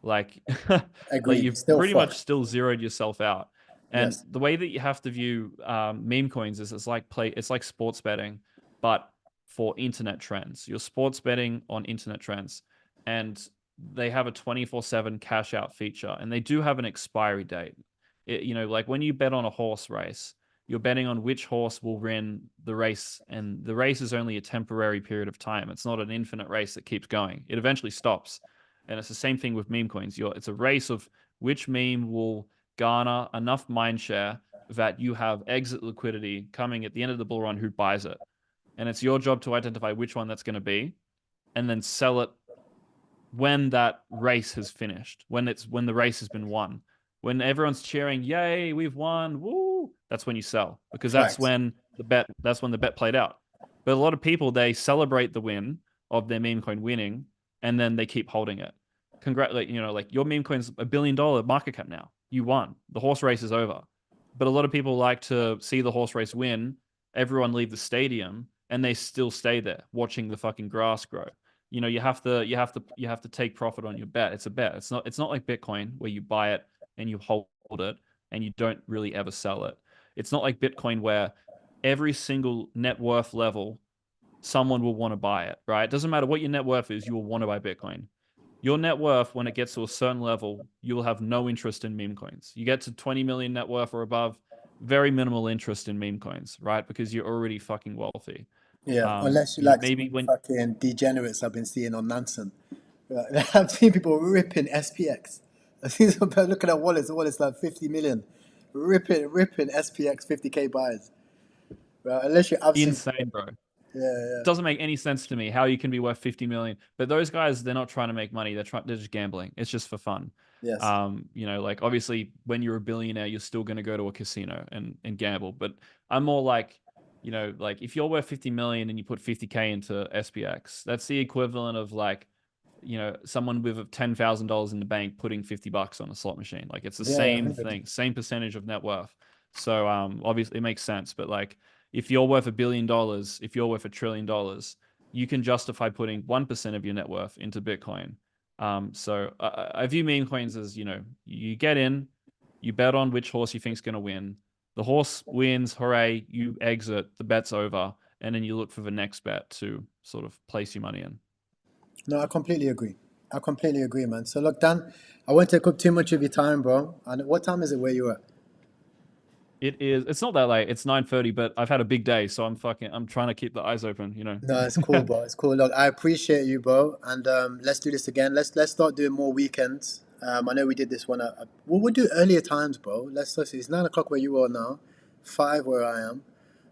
Like, like Agreed. you've Still pretty much fucked. still zeroed yourself out. And Yes. the way that you have to view meme coins is it's like sports betting, but for internet trends. You're sports betting on internet trends, and they have a 24/7 cash out feature, and they do have an expiry date. Like when you bet on a horse race, you're betting on which horse will win the race, and the race is only a temporary period of time. It's not an infinite race that keeps going. It eventually stops. And it's the same thing with meme coins. It's a race of which meme will garner enough mind share that you have exit liquidity coming at the end of the bull run who buys it. And it's your job to identify which one that's going to be and then sell it when that race has finished, when the race has been won. When everyone's cheering, yay, we've won, woo, that's when you sell, because that's when the bet played out. But a lot of people, they celebrate the win of their meme coin winning, and then they keep holding it. Congratulate, like your meme coin's $1 billion market cap now. You won. The horse race is over. But a lot of people like to see the horse race win, everyone leave the stadium, and they still stay there watching the fucking grass grow. You have to take profit on your bet. It's a bet. It's not like Bitcoin where you buy it and you hold it and you don't really ever sell it. It's not like Bitcoin where every single net worth level someone will want to buy it, right? It doesn't matter what your net worth is, you will want to buy Bitcoin. Your net worth, when it gets to a certain level, you will have no interest in meme coins. You get to 20 million net worth or above, very minimal interest in meme coins, right? Because you're already fucking wealthy. Yeah, unless you like some maybe of the when fucking degenerates I've been seeing on Nansen. I've seen people ripping SPX. I've seen some people looking at wallets like 50 million. Ripping SPX 50k buys. Right? Unless you're absolutely. insane, bro. Yeah. Doesn't make any sense to me how you can be worth 50 million. But those guys, they're not trying to make money. They're just gambling. It's just for fun. Yes. Like obviously when you're a billionaire, you're still going to go to a casino and gamble. But I'm more like, like if you're worth 50 million and you put 50k into SPX, that's the equivalent of like, someone with $10,000 in the bank putting $50 on a slot machine. Like it's the same 100. thing, same percentage of net worth. So obviously it makes sense. But like if you're worth $1 billion, if you're worth $1 trillion, you can justify putting 1% of your net worth into Bitcoin. So I view meme coins as, you get in, you bet on which horse you think is going to win. The horse wins, hooray, you exit, the bet's over, and then you look for the next bet to sort of place your money in. No, I completely agree. Man. So look, Dan, I won't take up too much of your time, bro. And what time is it where you're at? It's not that late. It's 9:30, but I've had a big day, so I'm trying to keep the eyes open, No, it's cool, bro. It's cool. Look, I appreciate you, bro. And let's do this again. Let's start doing more weekends. I know we did this one. We'll do earlier times, bro. Let's see. It's 9 o'clock where you are now, 5 where I am.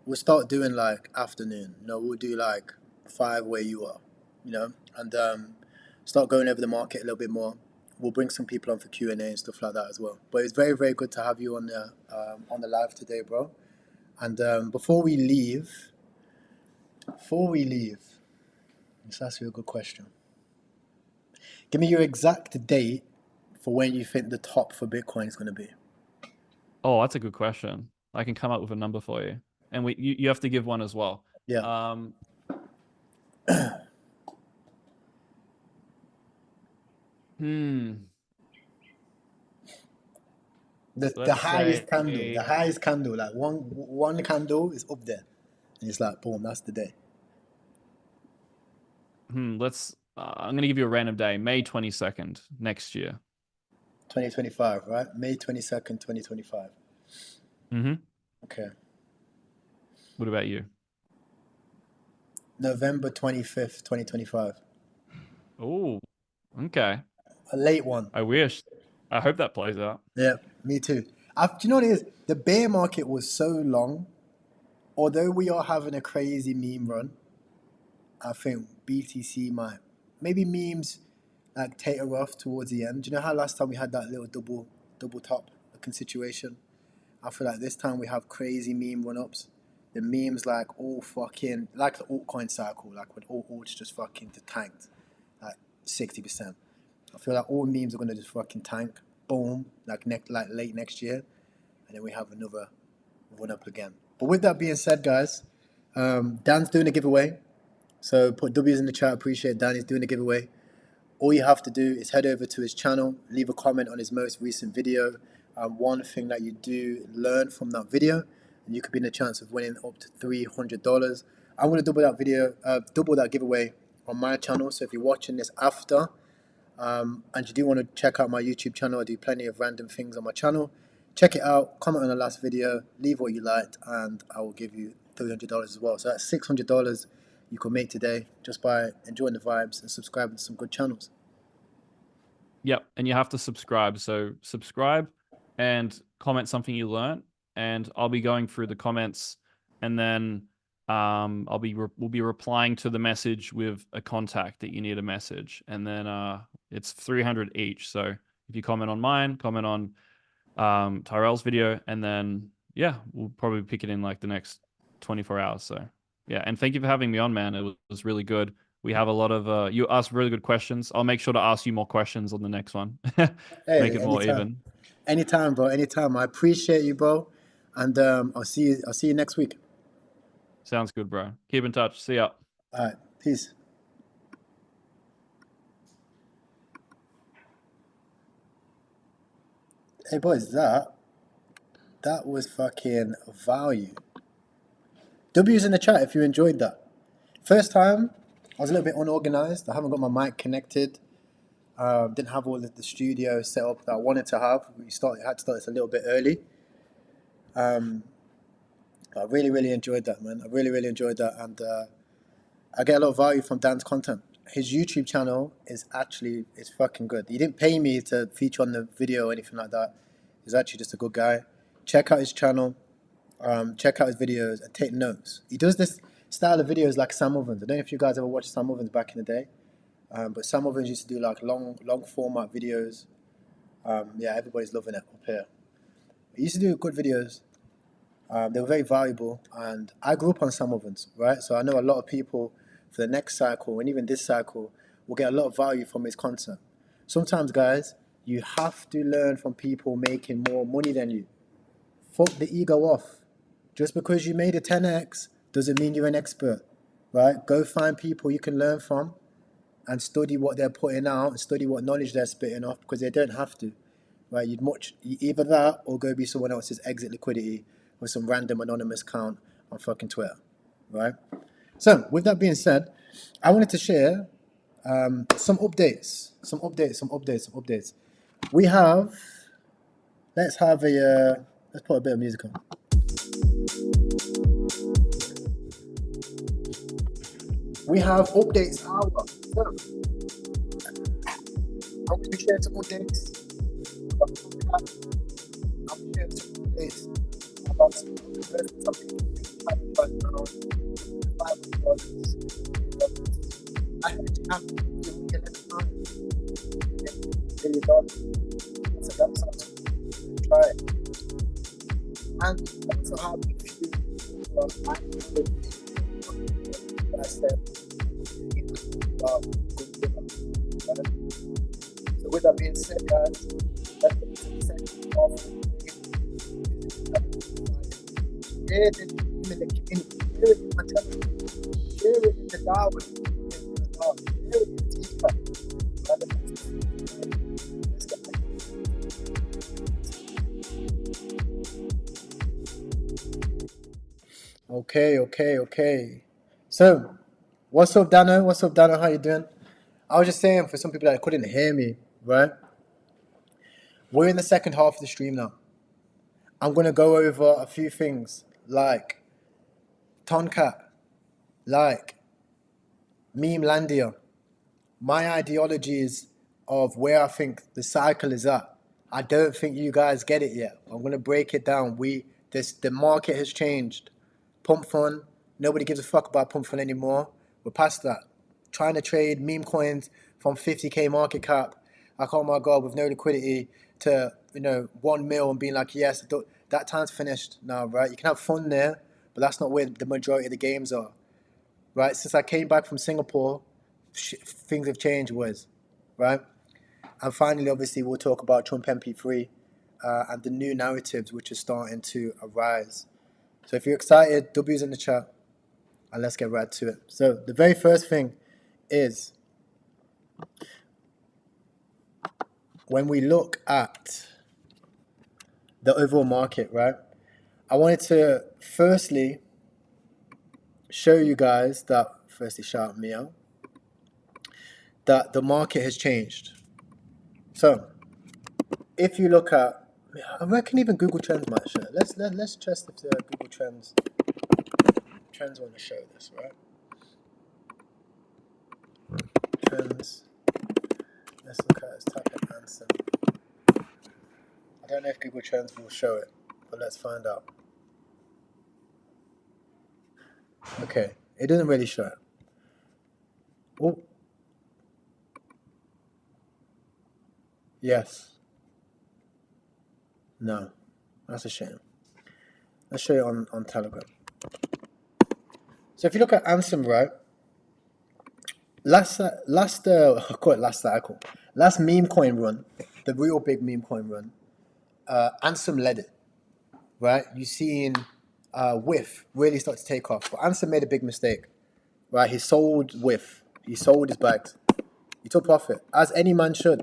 We'll start doing like afternoon. We'll do like 5 where you are. And start going over the market a little bit more. We'll bring some people on for Q&A and stuff like that as well. But it's very, very good to have you on the live today, bro. And before we leave, let's ask you a good question. Give me your exact date for when you think the top for Bitcoin is going to be. Oh, that's a good question. I can come up with a number for you, and you have to give one as well. Yeah. Hmm. The highest candle, like one candle is up there, and it's like boom, that's the day. I'm gonna give you a random day, May 22nd next year. 2025, right? May 22nd, 2025. Mm-hmm. Okay. What about you? November 25th, 2025. Oh, okay. A late one. I wish. I hope that plays out. Yeah, me too. Do you know what it is? The bear market was so long. Although we are having a crazy meme run, I think BTC might. Maybe memes like tater off towards the end. Do you know how last time we had that little double top looking situation? I feel like this time we have crazy meme run-ups. The memes like all fucking, like the altcoin cycle, like when all alts just fucking tanked, like 60%. I feel like all memes are gonna just fucking tank, boom, like late next year, and then we have another run up again. But with that being said, guys, Dan's doing a giveaway, so put W's in the chat. Appreciate Dan is doing a giveaway. All you have to do is head over to his channel, leave a comment on his most recent video, and one thing that you do learn from that video, and you could be in a chance of winning up to $300. I'm going to double that giveaway on my channel. So if you're watching this after, and you do want to check out my YouTube channel, I do plenty of random things on my channel. Check it out, comment on the last video, leave what you liked, and I will give you $300 as well. So that's $600 you can make today just by enjoying the vibes and subscribing to some good channels. Yep, and you have to subscribe. So subscribe and comment something you learned, and I'll be going through the comments, and then we'll be replying to the message with a contact that you need a message, and then it's 300 each. So if you comment on mine, comment on Tyrell's video, and then yeah, we'll probably pick it in like the next 24 hours. So yeah, and thank you for having me on, man. It was really good. We have a lot of you asked really good questions. I'll make sure to ask you more questions on the next one. Make it more even. Anytime, bro. Anytime. I appreciate you, bro. And I'll see you next week. Sounds good, bro. Keep in touch. See ya. All right. Peace. Hey, boys, that was fucking value. W's in the chat if you enjoyed that. First time, I was a little bit unorganized. I haven't got my mic connected. Didn't have all of the studio set up that I wanted to have. Had to start this a little bit early. I really, really enjoyed that, man. I really, really enjoyed that. And I get a lot of value from Dan's content. His YouTube channel is fucking good. He didn't pay me to feature on the video or anything like that. He's actually just a good guy. Check out his channel. Check out his videos and take notes. He does this style of videos like Sam Ovens. I don't know if you guys ever watched Sam Ovens back in the day, but Sam Ovens used to do like long format videos. Yeah, everybody's loving it up here. He used to do good videos. They were very valuable, and I grew up on Sam Ovens, right? So I know a lot of people for the next cycle and even this cycle will get a lot of value from his content. Sometimes, guys, you have to learn from people making more money than you. Fuck the ego off. Just because you made a 10x doesn't mean you're an expert, right? Go find people you can learn from and study what they're putting out and study what knowledge they're spitting off, because they don't have to, right? Either that or go be someone else's exit liquidity with some random anonymous account on fucking Twitter, right? So with that being said, I wanted to share some updates. We have, let's put a bit of music on. We have updates hour. So, I'm going to be sharing some updates about I'm sharing some updates about some investments I'm making right now. $500. I actually have to get $11 million. So that sounds good. Try it. And also have a few I said so with that being said, guys, that's the second off. Share it in the community, share it in my telegram, share it in the Darwin, share it in the TikTok. Okay. So, what's up, Dano? How you doing? I was just saying, for some people that couldn't hear me, right? We're in the second half of the stream now. I'm going to go over a few things like Tonkat, like Memelandia, my ideologies of where I think the cycle is at. I don't think you guys get it yet. I'm going to break it down. The market has changed. Pump fun. Nobody gives a fuck about pump fun anymore. We're past that. Trying to trade meme coins from 50k market cap, like, oh my god, with no liquidity, to 1 mil and being like, yes, that time's finished now, right? You can have fun there, but that's not where the majority of the games are, right? Since I came back from Singapore, things have changed, right? And finally, obviously, we'll talk about Trump MP3 and the new narratives which are starting to arise. So if you're excited, W's in the chat, and let's get right to it. So the very first thing is, when we look at the overall market, right? I wanted to firstly show you guys that, firstly shout me out, that the market has changed. So if you look at, I reckon even Google Trends might show it. Let's test if Google Trends want to show this, right? Trends. Let's look at it. Type in answer. I don't know if Google Trends will show it, but let's find out. Okay, it doesn't really show it. Oh. Yes. No. That's a shame. Let's show you on Telegram. So if you look at Ansem, right? Last meme coin run, the real big meme coin run, Ansem led it, right? You seen Whiff really start to take off, but Ansem made a big mistake, right? He sold Whiff, he sold his bags, he took profit, as any man should,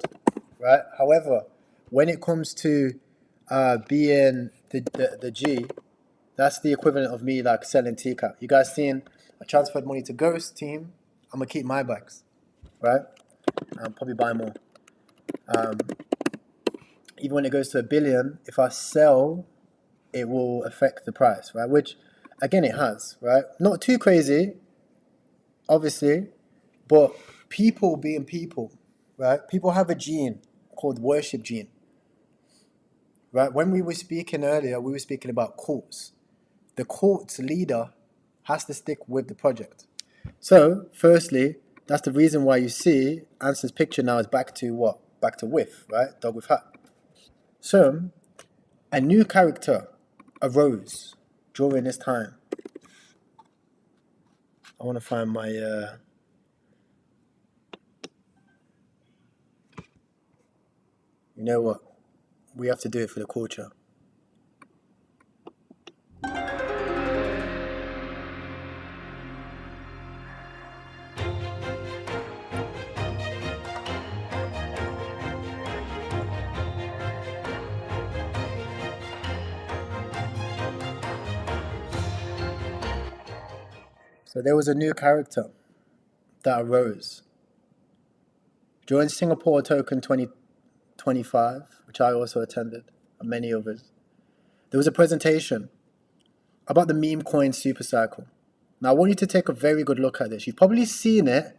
right? However, when it comes to being the G, that's the equivalent of me like selling TCAP. You guys seen I transferred money to Ghost team. I'm gonna keep my bags, right? I'll probably buy more. Even when it goes to $1 billion, if I sell, it will affect the price, right? Which, again, it has, right? Not too crazy, obviously, but people being people, right? People have a gene called worship gene, right? When we were speaking earlier, we were speaking about cults. The cult's leader has to stick with the project. So, firstly, that's the reason why you see Anson's picture now is back to what? Back to Whiff, right? Dog with hat. So, a new character arose during this time. I want to find my... You know what? We have to do it for the culture. So there was a new character that arose. During Singapore Token 2025, which I also attended, and many others, there was a presentation about the meme coin super cycle. Now I want you to take a very good look at this. You've probably seen it.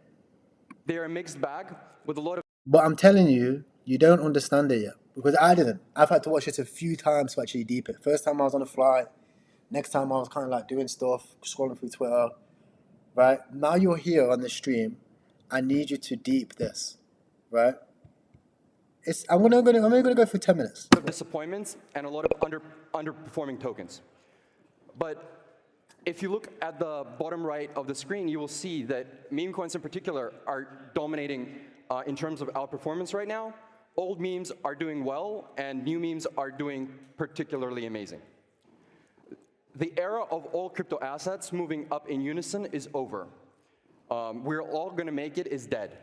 They're a mixed bag with a lot of... But I'm telling you, you don't understand it yet. Because I didn't. I've had to watch it a few times to actually deep it. First time I was on a flight. Next time I was kind of like doing stuff, scrolling through Twitter. Right? Now you're here on the stream. I need you to deep this. Right? I'm only gonna go for 10 minutes. Disappointments and a lot of underperforming tokens. But if you look at the bottom right of the screen, you will see that meme coins in particular are dominating in terms of outperformance right now. Old memes are doing well, and new memes are doing particularly amazing. The era of all crypto assets moving up in unison is over. We're all going to make it is dead.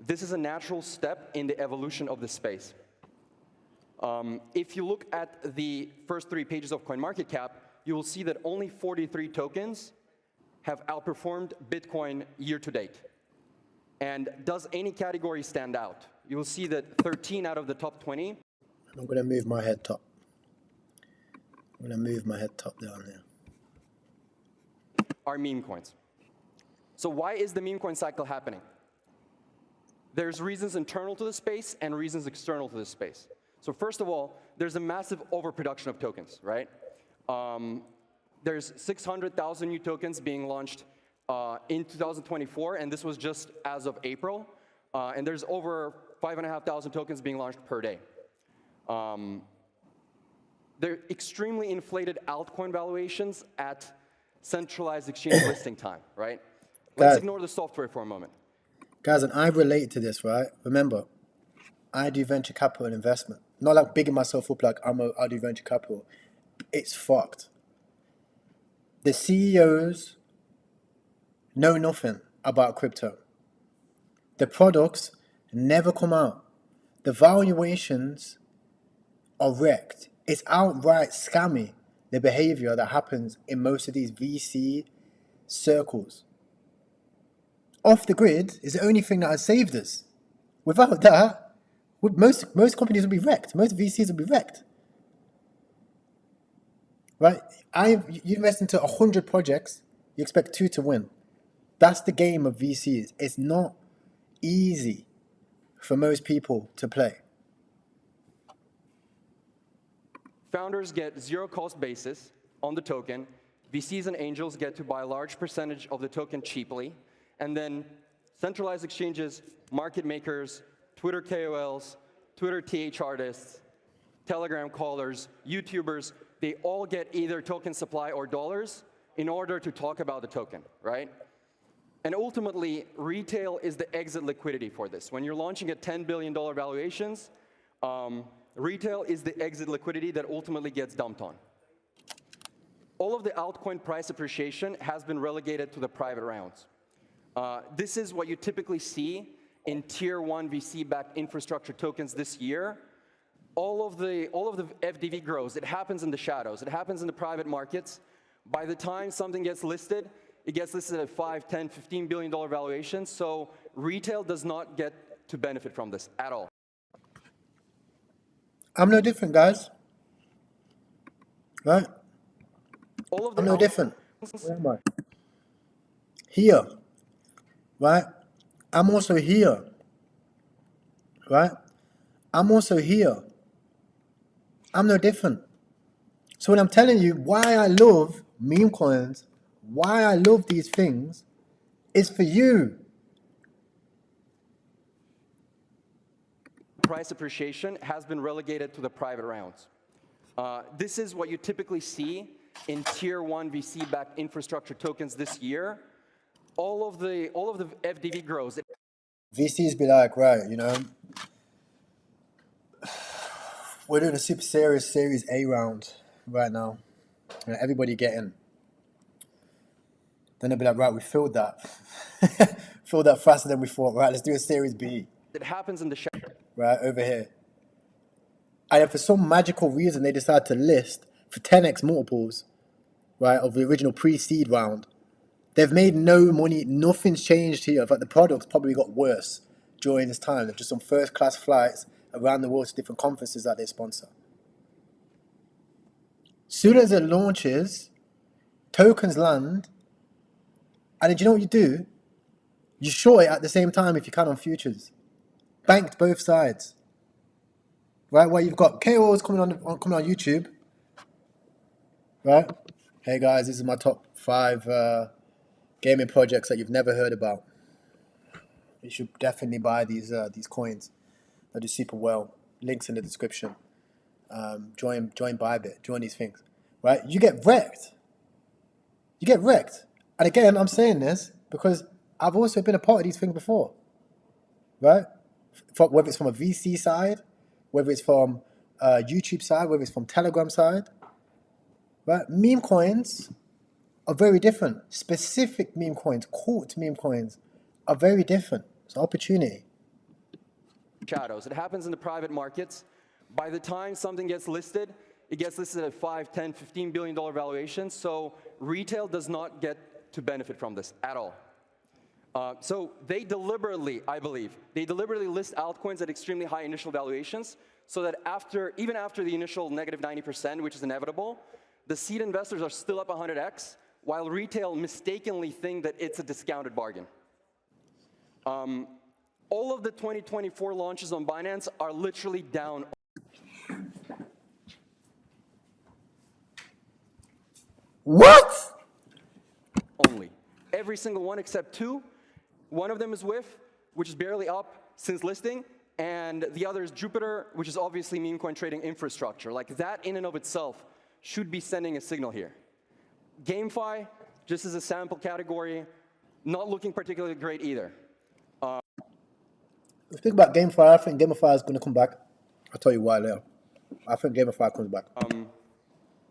This is a natural step in the evolution of the space. If you look at the first 3 pages of CoinMarketCap, you will see that only 43 tokens have outperformed Bitcoin year to date. And does any category stand out? You will see that 13 out of the top 20. I'm going to move my head top. I'm going to move my head top down there. Are meme coins. So why is the meme coin cycle happening? There's reasons internal to the space and reasons external to the space. So first of all, there's a massive overproduction of tokens, right? There's 600,000 new tokens being launched in 2024, and this was just as of April. And there's over 5,500 tokens being launched per day. They're extremely inflated altcoin valuations at centralized exchange listing time, right? Let's ignore the software for a moment. Guys, and I relate to this, right? Remember, I do venture capital and investment. Not like bigging myself up like I do venture capital. It's fucked. The CEOs know nothing about crypto. The products never come out. The valuations are wrecked. It's outright scammy, the behavior that happens in most of these VC circles. Off the grid is the only thing that has saved us. Without that, most companies will be wrecked. Most VCs will be wrecked. Right? You invest into 100 projects, you expect 2 to win. That's the game of VCs. It's not easy for most people to play. Founders get zero cost basis on the token. VCs and angels get to buy a large percentage of the token cheaply. And then centralized exchanges, market makers, Twitter KOLs, Twitter TH artists, Telegram callers, YouTubers, they all get either token supply or dollars in order to talk about the token, right? And ultimately, retail is the exit liquidity for this. When you're launching at $10 billion valuations, retail is the exit liquidity that ultimately gets dumped on. All of the altcoin price appreciation has been relegated to the private rounds. This is what you typically see in tier 1 VC-backed infrastructure tokens this year. All of the FDV grows. It happens in the shadows. It happens in the private markets. By the time something gets listed, it gets listed at 5, 10, $15 billion valuations. So retail does not get to benefit from this at all. I'm no different, guys. Right? All of the I'm no different. Where am I? Here. Right? I'm also here. Right? I'm also here. I'm no different. So when I'm telling you why I love meme coins, why I love these things, is for you. Price appreciation has been relegated to the private rounds. This is what you typically see in tier 1 VC-backed infrastructure tokens this year. All of the FDV grows. VCs be like, right, you know, we're doing a super serious Series A round right now. And everybody get in. Then they'll be like, right, we filled that. Filled that faster than we thought. Right, let's do a Series B. It happens in the shadow. Right, over here. And if for some magical reason they decide to list for 10x multiples, right, of the original pre-seed round, they've made no money. Nothing's changed here. In fact, the product's probably got worse during this time. They're just on first-class flights around the world to different conferences that they sponsor. Soon as it launches, tokens land, and then do you know what you do? You short it at the same time if you can on futures. Banked both sides. Right, where you've got KOs coming on YouTube. Right? Hey guys, this is my top 5 gaming projects that you've never heard about. You should definitely buy these coins. They do super well. Links in the description. Join Bybit. Join these things. Right? You get wrecked. You get wrecked. And again, I'm saying this because I've also been a part of these things before. Right? Whether it's from a VC side, whether it's from YouTube side, whether it's from Telegram side. Right? Meme coins are very different. Specific meme coins, caught meme coins, are very different. It's an opportunity. Shadows. It happens in the private markets. By the time something gets listed, it gets listed at 5, 10, $15 billion valuations. So retail does not get to benefit from this at all. So they deliberately, I believe, they deliberately list altcoins at extremely high initial valuations so that even after the initial negative 90%, which is inevitable, the seed investors are still up 100x, while retail mistakenly think that it's a discounted bargain. All of the 2024 launches on Binance are literally down. What? Only. Every single one except 2. One of them is WIF, which is barely up since listing, and the other is Jupiter, which is obviously meme coin trading infrastructure. Like that in and of itself should be sending a signal here. GameFi, just as a sample category, not looking particularly great either. Think about GameFi. I think GameFi is going to come back. I'll tell you why later. I think GameFi comes back.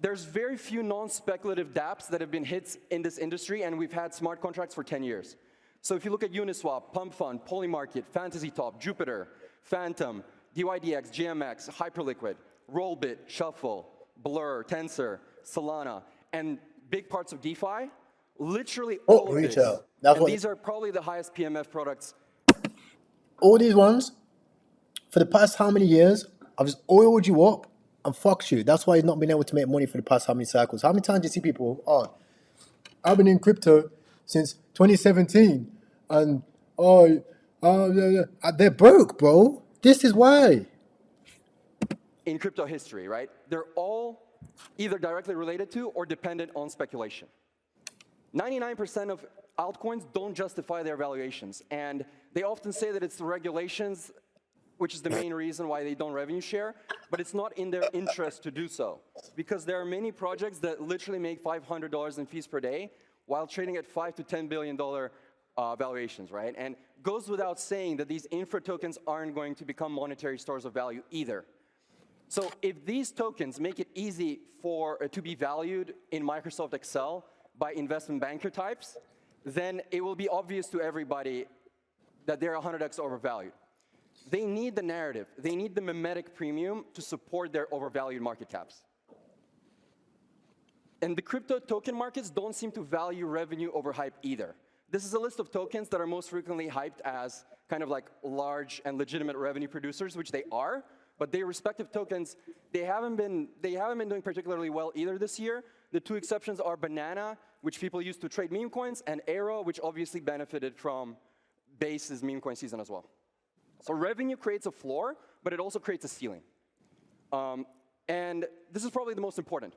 There's very few non-speculative dApps that have been hits in this industry, and we've had smart contracts for 10 years. So if you look at Uniswap, Pump Fund, Polymarket, FantasyTop, Jupiter, Phantom, DYDX, GMX, Hyperliquid, Rollbit, Shuffle, Blur, Tensor, Solana, and big parts of DeFi, literally all of retail. this. That's And what these are probably the highest PMF products. all these ones, for the past how many years, I've just oiled you up and fucked you. That's why he's not been able to make money for the past how many cycles. How many times do you see people, I've been in crypto since 2017, and they're broke, bro. This is why. In crypto history, right? They're all either directly related to or dependent on speculation. 99% of altcoins don't justify their valuations, and they often say that it's the regulations, which is the main reason why they don't revenue share, but it's not in their interest to do so, because there are many projects that literally make $500 in fees per day while trading at $5 to $10 billion valuations, right? And goes without saying that these infra tokens aren't going to become monetary stores of value either. So if these tokens make it easy to be valued in Microsoft Excel by investment banker types, then it will be obvious to everybody that they're 100x overvalued. They need the narrative. They need the mimetic premium to support their overvalued market caps. And the crypto token markets don't seem to value revenue over hype either. This is a list of tokens that are most frequently hyped as kind of like large and legitimate revenue producers, which they are, but their respective tokens, they haven't been doing particularly well either this year. The two exceptions are Banana, which people use to trade meme coins, and Aero, which obviously benefited from Base's meme coin season as well. So revenue creates a floor, but it also creates a ceiling. And this is probably the most important.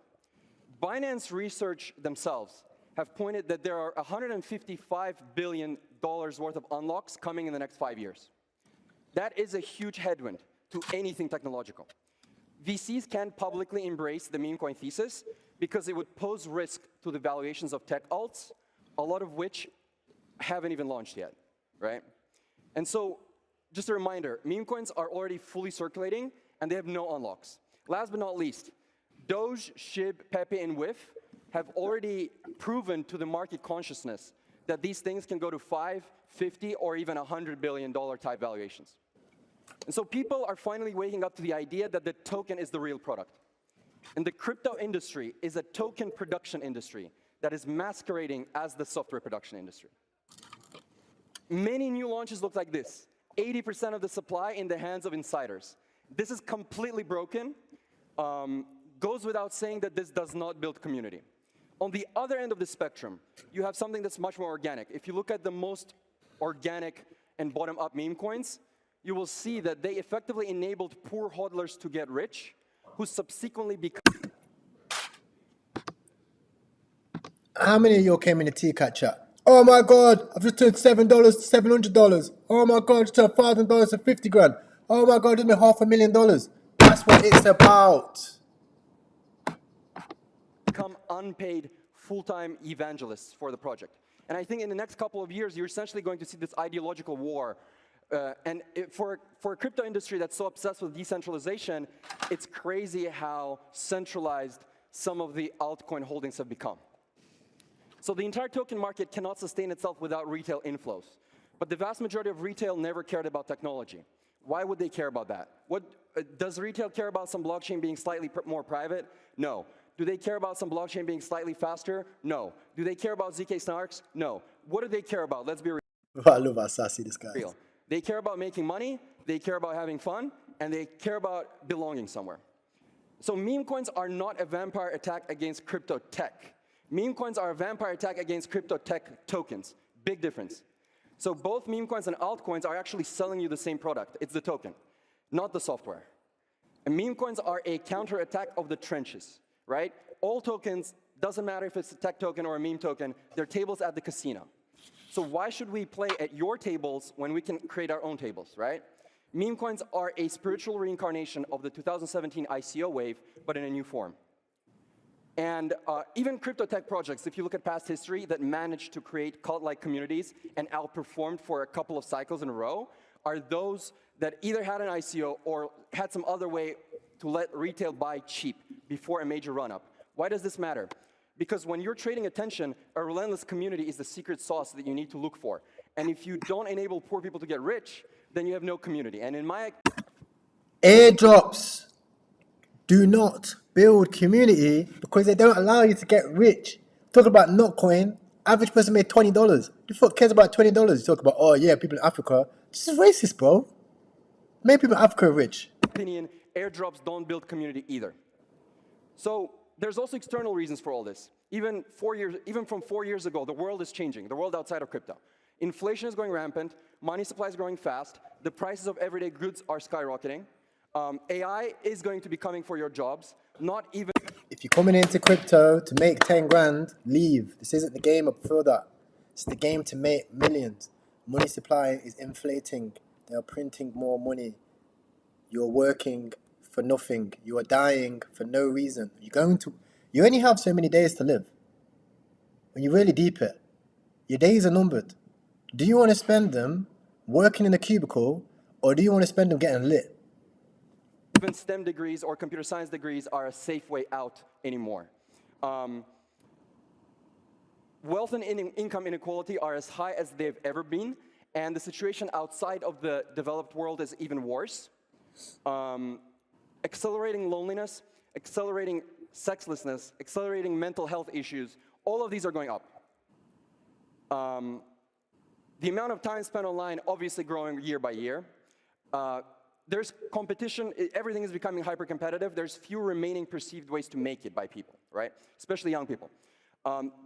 Binance research themselves have pointed that there are $155 billion worth of unlocks coming in the next 5 years. That is a huge headwind to anything technological. VCs can't publicly embrace the meme coin thesis because it would pose risk to the valuations of tech alts, a lot of which haven't even launched yet, right? And so, just a reminder, meme coins are already fully circulating and they have no unlocks. Last but not least, Doge, SHIB, Pepe, and WIF have already proven to the market consciousness that these things can go to 5, 50, or even $100 billion type valuations. And so people are finally waking up to the idea that the token is the real product. And the crypto industry is a token production industry that is masquerading as the software production industry. Many new launches look like this. 80% of the supply in the hands of insiders. This is completely broken. Goes without saying that this does not build community. On the other end of the spectrum, you have something that's much more organic. If you look at the most organic and bottom-up meme coins, you will see that they effectively enabled poor hodlers to get rich, who subsequently become... How many of you came in the T-Cat chat? Oh my God, I've just turned $7 to $700. Oh my God, I just turned $1,000 to 50 grand. Oh my God, I just made $500,000. That's what it's about. Become unpaid full-time evangelists for the project. And I think in the next couple of years, you're essentially going to see this ideological war. For a crypto industry that's so obsessed with decentralization, it's crazy how centralized some of the altcoin holdings have become. So the entire token market cannot sustain itself without retail inflows. But the vast majority of retail never cared about technology. Why would they care about that? Does retail care about some blockchain being slightly more private? No. Do they care about some blockchain being slightly faster? No. Do they care about ZK snarks? No. What do they care about? Let's be real. I love how sassy this guy is. They care about making money, they care about having fun, and they care about belonging somewhere. So meme coins are not a vampire attack against crypto tech. Meme coins are a vampire attack against crypto tech tokens. Big difference. So both meme coins and altcoins are actually selling you the same product. It's the token, not the software. And meme coins are a counterattack of the trenches, right? All tokens, doesn't matter if it's a tech token or a meme token, they're tables at the casino. So why should we play at your tables when we can create our own tables, right? Meme coins are a spiritual reincarnation of the 2017 ICO wave, but in a new form. And even Cryptotech projects, if you look at past history, that managed to create cult-like communities and outperformed for a couple of cycles in a row, are those that either had an ICO or had some other way to let retail buy cheap before a major run-up. Why does this matter? Because when you're trading attention, a relentless community is the secret sauce that you need to look for. And if you don't enable poor people to get rich, then you have no community. And in my Airdrops do not build community because they don't allow you to get rich. Talk about Notcoin, average person made $20. Who the fuck cares about $20? You talk about, oh yeah, people in Africa. This is racist, bro. Make people in Africa rich. opinion, airdrops don't build community either. So there's also external reasons for all this. Even from 4 years ago, the world is changing, the world outside of crypto. Inflation is going rampant, money supply is growing fast, the prices of everyday goods are skyrocketing. AI is going to be coming for your jobs, not even... If you're coming into crypto to make 10 grand, leave. This isn't the game, I prefer that. It's the game to make millions. Money supply is inflating. They are printing more money. You're working for nothing. You are dying for no reason. You only have so many days to live. When you really deep it, your days are numbered. Do you want to spend them working in a cubicle, or do you want to spend them getting lit? Even STEM degrees or computer science degrees are a safe way out anymore. Wealth and income inequality are as high as they've ever been, and the situation outside of the developed world is even worse. Accelerating loneliness, accelerating sexlessness, accelerating mental health issues, all of these are going up. The amount of time spent online obviously growing year by year. There's competition, everything is becoming hyper-competitive. There's few remaining perceived ways to make it by people, right? Especially young people.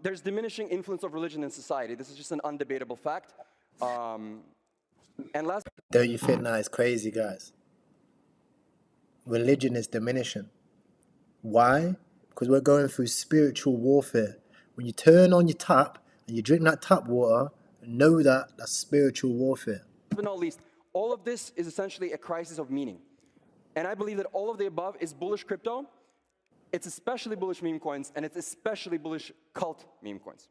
There's diminishing influence of religion in society. This is just an undebatable fact. And last... Don't you think that is crazy, guys? Religion is diminishing. Why? Because we're going through spiritual warfare. When you turn on your tap and you drink that tap water, know that that's spiritual warfare. But not least, all of this is essentially a crisis of meaning. And I believe that all of the above is bullish crypto. It's especially bullish meme coins, and it's especially bullish cult meme coins.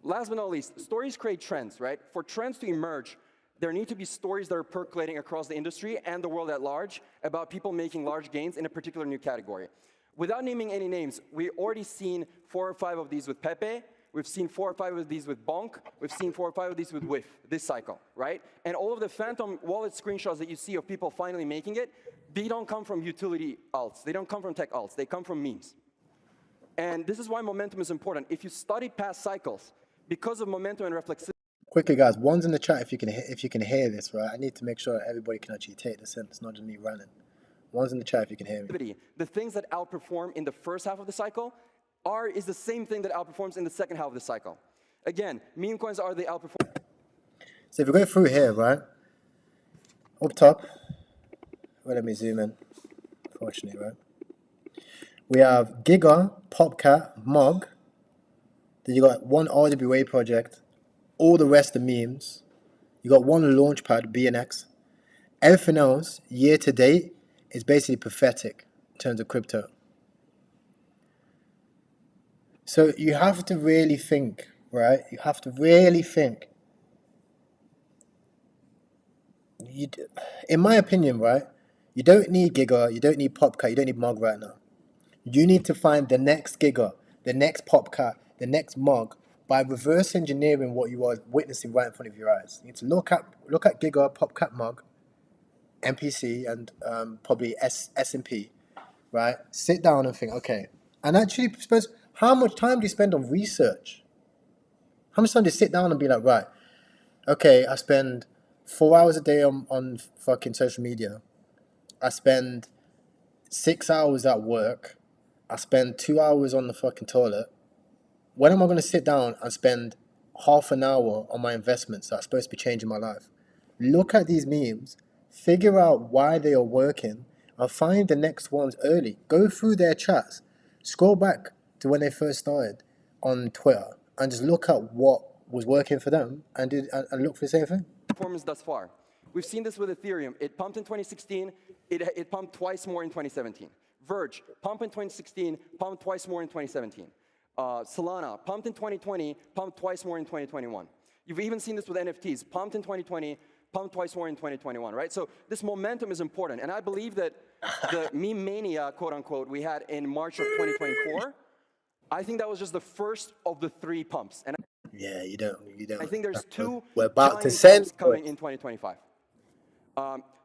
Last but not least, stories create trends, right? For trends to emerge, there need to be stories that are percolating across the industry and the world at large about people making large gains in a particular new category. Without naming any names, we've already seen 4 or 5 of these with Pepe. We've seen 4 or 5 of these with Bonk. We've seen 4 or 5 of these with Whiff this cycle, right? And all of the phantom wallet screenshots that you see of people finally making it, they don't come from utility alts. They don't come from tech alts. They come from memes. And this is why momentum is important. If you study past cycles, because of momentum and reflexivity. Quickly, guys, one's in the chat if you can hear this, right? I need to make sure everybody can actually take this in. It's not just me running. One's in the chat if you can hear me. The things that outperform in the first half of the cycle is the same thing that outperforms in the second half of the cycle. Again, meme coins are the outperform. So if we go through here, right? Up top, well, let me zoom in. Fortunately, right? We have Giga, Popcat, Mog. Then you got one RWA project. All the rest are memes. You got one launchpad, BNX. Everything else, year to date, is basically pathetic in terms of crypto. So you have to really think, right? You have to really think. In my opinion, right? You don't need Giga, you don't need Popcat, you don't need Mog right now. You need to find the next Giga, the next Popcat, the next Mog by reverse engineering what you are witnessing right in front of your eyes. You need to look at Giga, Popcat, Mog, MPC, and probably S&P, right? Sit down and think, okay. And actually, suppose, how much time do you spend on research? How much time do you sit down and be like, right, okay, I spend 4 hours a day on fucking social media. I spend 6 hours at work. I spend 2 hours on the fucking toilet. When am I going to sit down and spend half an hour on my investments that are supposed to be changing my life? Look at these memes, figure out why they are working, and find the next ones early. Go through their chats. Scroll back to when they first started on Twitter and just look at what was working for them and look for the same thing. Performance thus far. We've seen this with Ethereum. It pumped in 2016. It pumped twice more in 2017. Verge, pumped in 2016, pumped twice more in 2017. Solana, pumped in 2020, pumped twice more in 2021. You've even seen this with NFTs. Pumped in 2020, pumped twice more in 2021, right? So this momentum is important. And I believe that the meme mania, quote unquote, we had in March of 2024, I think that was just the first of the 3 pumps. And Yeah, you don't. I think there's 2 We're about to giant send pumps coming in 2025.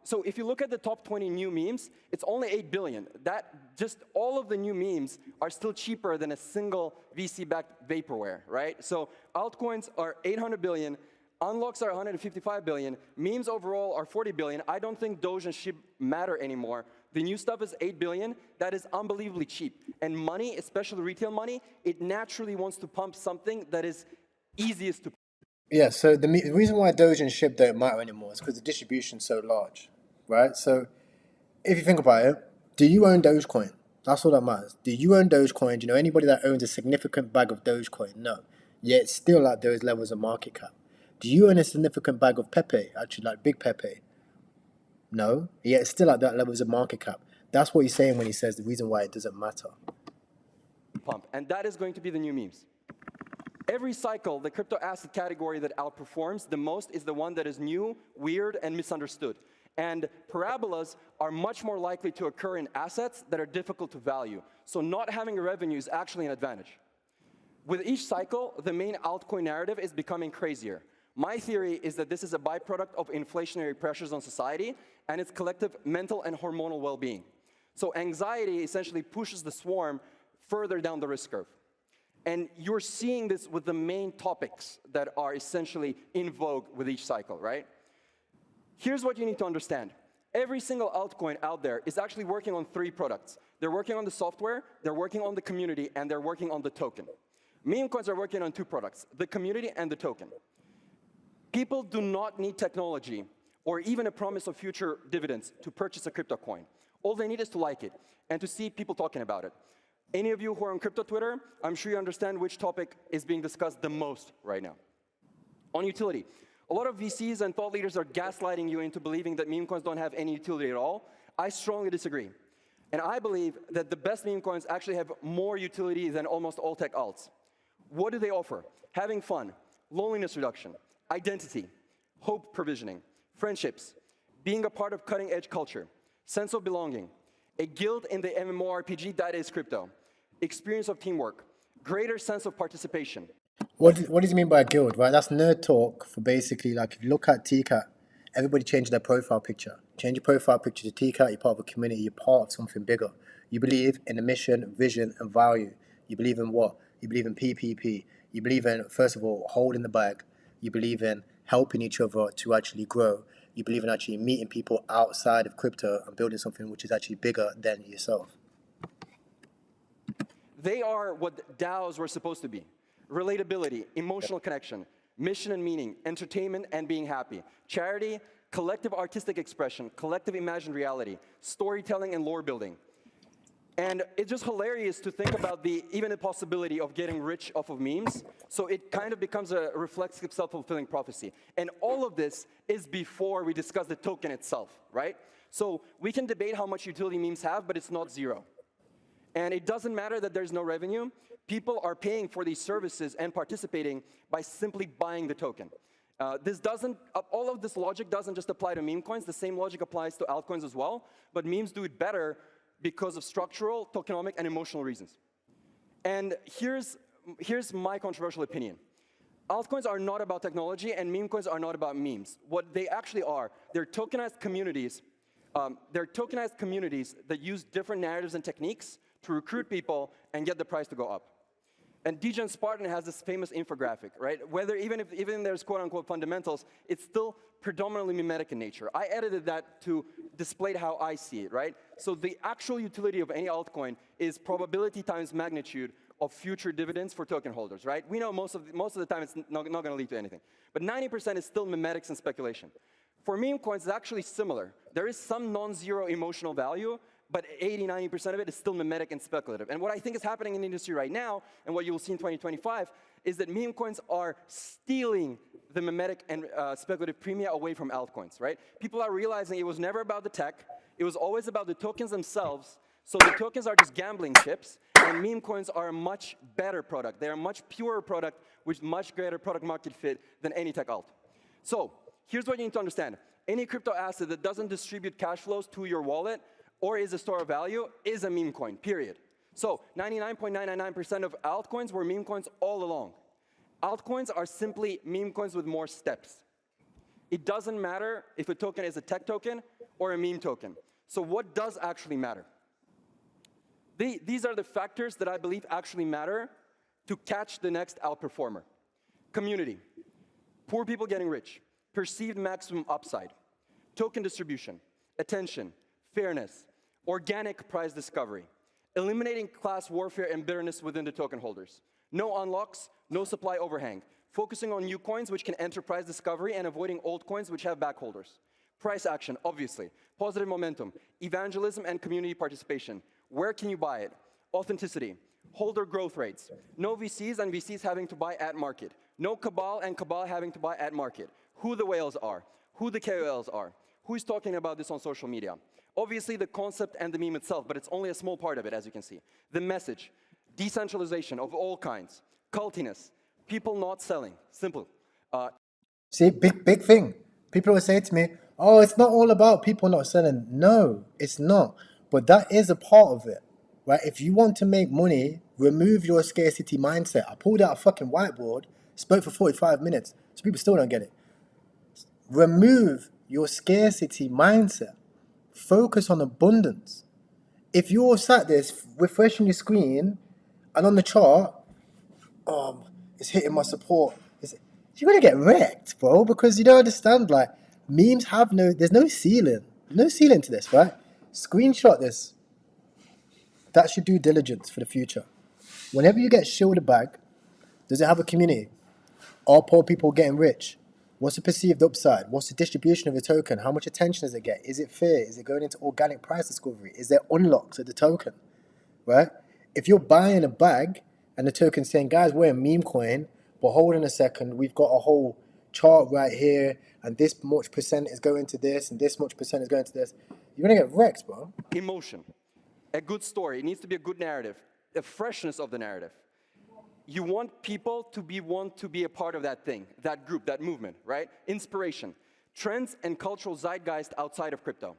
So if you look at the top 20 new memes, it's only 8 billion. That just all of the new memes are still cheaper than a single VC-backed vaporware, right? So altcoins are 800 billion, unlocks are 155 billion, memes overall are 40 billion. I don't think Doge and SHIB matter anymore. The new stuff is 8 billion. That is unbelievably cheap. And money, especially retail money, it naturally wants to pump something that is easiest to. Yeah, so the reason why Doge and SHIB don't matter anymore is because the distribution's so large, right? So if you think about it, do you own Dogecoin? That's all that matters. Do you own Dogecoin? Do you know anybody that owns a significant bag of Dogecoin? No. Yet it's still at those levels of market cap. Do you own a significant bag of Pepe, actually like Big Pepe? No. Yet it's still at that levels of market cap. That's what he's saying when he says the reason why it doesn't matter. Pump. And that is going to be the new memes. Every cycle, the crypto asset category that outperforms the most is the one that is new, weird, and misunderstood. And parabolas are much more likely to occur in assets that are difficult to value. So not having a revenue is actually an advantage. With each cycle, the main altcoin narrative is becoming crazier. My theory is that this is a byproduct of inflationary pressures on society and its collective mental and hormonal well-being. So anxiety essentially pushes the swarm further down the risk curve. And you're seeing this with the main topics that are essentially in vogue with each cycle, right? Here's what you need to understand. Every single altcoin out there is actually working on 3 products. They're working on the software, they're working on the community, and they're working on the token. Meme coins are working on 2 products, the community and the token. People do not need technology or even a promise of future dividends to purchase a crypto coin. All they need is to like it and to see people talking about it. Any of you who are on crypto Twitter, I'm sure you understand which topic is being discussed the most right now. On utility, a lot of VCs and thought leaders are gaslighting you into believing that meme coins don't have any utility at all. I strongly disagree. And I believe that the best meme coins actually have more utility than almost all tech alts. What do they offer? Having fun, loneliness reduction, identity, hope provisioning, friendships, being a part of cutting-edge culture, sense of belonging, a guild in the MMORPG that is crypto, experience of teamwork, greater sense of participation. What does he mean by a guild, right? That's nerd talk for basically, like, if you look at TCAT, everybody changed their profile picture. Change your profile picture to TCAT, you're part of a community, you're part of something bigger. You believe in the mission, vision, and value. You believe in what? You believe in PPP. You believe in, first of all, holding the bag. You believe in helping each other to actually grow. You believe in actually meeting people outside of crypto and building something which is actually bigger than yourself. They are what DAOs were supposed to be. Relatability, emotional connection, mission and meaning, entertainment and being happy, charity, collective artistic expression, collective imagined reality, storytelling and lore building. And it's just hilarious to think about even the possibility of getting rich off of memes. So it kind of becomes a reflexive self-fulfilling prophecy. And all of this is before we discuss the token itself, right? So we can debate how much utility memes have, but it's not zero. And it doesn't matter that there's no revenue. People are paying for these services and participating by simply buying the token. All of this logic doesn't just apply to meme coins. The same logic applies to altcoins as well. But memes do it better because of structural, tokenomic, and emotional reasons. And here's my controversial opinion. Altcoins are not about technology, and meme coins are not about memes. What they actually are, they're tokenized communities. They're tokenized communities that use different narratives and techniques to recruit people and get the price to go up. And Degen Spartan has this famous infographic, right? Even if there's quote-unquote fundamentals, it's still predominantly mimetic in nature. I edited that to display how I see it, right? So the actual utility of any altcoin is probability times magnitude of future dividends for token holders, right? We know most of the time it's not going to lead to anything. But 90% is still mimetics and speculation. For meme coins, it's actually similar. There is some non-zero emotional value, but 80–90% of it is still mimetic and speculative. And what I think is happening in the industry right now, and what you'll see in 2025, is that meme coins are stealing the mimetic and speculative premia away from altcoins, right? People are realizing it was never about the tech. It was always about the tokens themselves. So the tokens are just gambling chips, and meme coins are a much better product. They're a much purer product with much greater product market fit than any tech alt. So Here's what you need to understand. Any crypto asset that doesn't distribute cash flows to your wallet or is a store of value is a meme coin, period. So 99.999% of altcoins were meme coins all along. Altcoins are simply meme coins with more steps. It doesn't matter if a token is a tech token or a meme token. So what does actually matter? These are the factors that I believe actually matter to catch the next outperformer. Community, poor people getting rich, perceived maximum upside, token distribution, attention, fairness, organic prize discovery, eliminating class warfare and bitterness within the token holders, no unlocks, no supply overhang, focusing on new coins which can enter prize discovery and avoiding old coins which have backholders. Price action, obviously, positive momentum, evangelism and community participation. Where can you buy it? Authenticity, holder growth rates, no VCs and VCs having to buy at market, no cabal and cabal having to buy at market, who the whales are, who the KOLs are, who's talking about this on social media. Obviously the concept and the meme itself, but it's only a small part of it, as you can see. The message, decentralization of all kinds, cultiness, people not selling, simple. See, big thing. People will say to me, oh, it's not all about people not selling. No, it's not. But that is a part of it, right? If you want to make money, remove your scarcity mindset. I pulled out a fucking whiteboard, spoke for 45 minutes, so people still don't get it. Remove your scarcity mindset. Focus on abundance. If you're sat there refreshing your screen and on the chart, it's hitting my support, you're gonna get wrecked, bro, because you don't understand, like, memes have there's no ceiling. There's no ceiling to this, right? Screenshot this. That's your due diligence for the future. Whenever you get shilled a bag, does it have a community? Are poor people getting rich? What's the perceived upside? What's the distribution of the token? How much attention does it get? Is it fair? Is it going into organic price discovery? Is there unlocks of the token, right? If you're buying a bag and the token's saying, guys, we're a meme coin, but hold on a second, we've got a whole chart right here, and this much percent is going to this, and this much percent is going to this, you're gonna get wrecked, bro. Emotion, a good story. It needs to be a good narrative, a freshness of the narrative. You want people to want to be a part of that thing, that group, that movement, right? Inspiration, trends and cultural zeitgeist outside of crypto.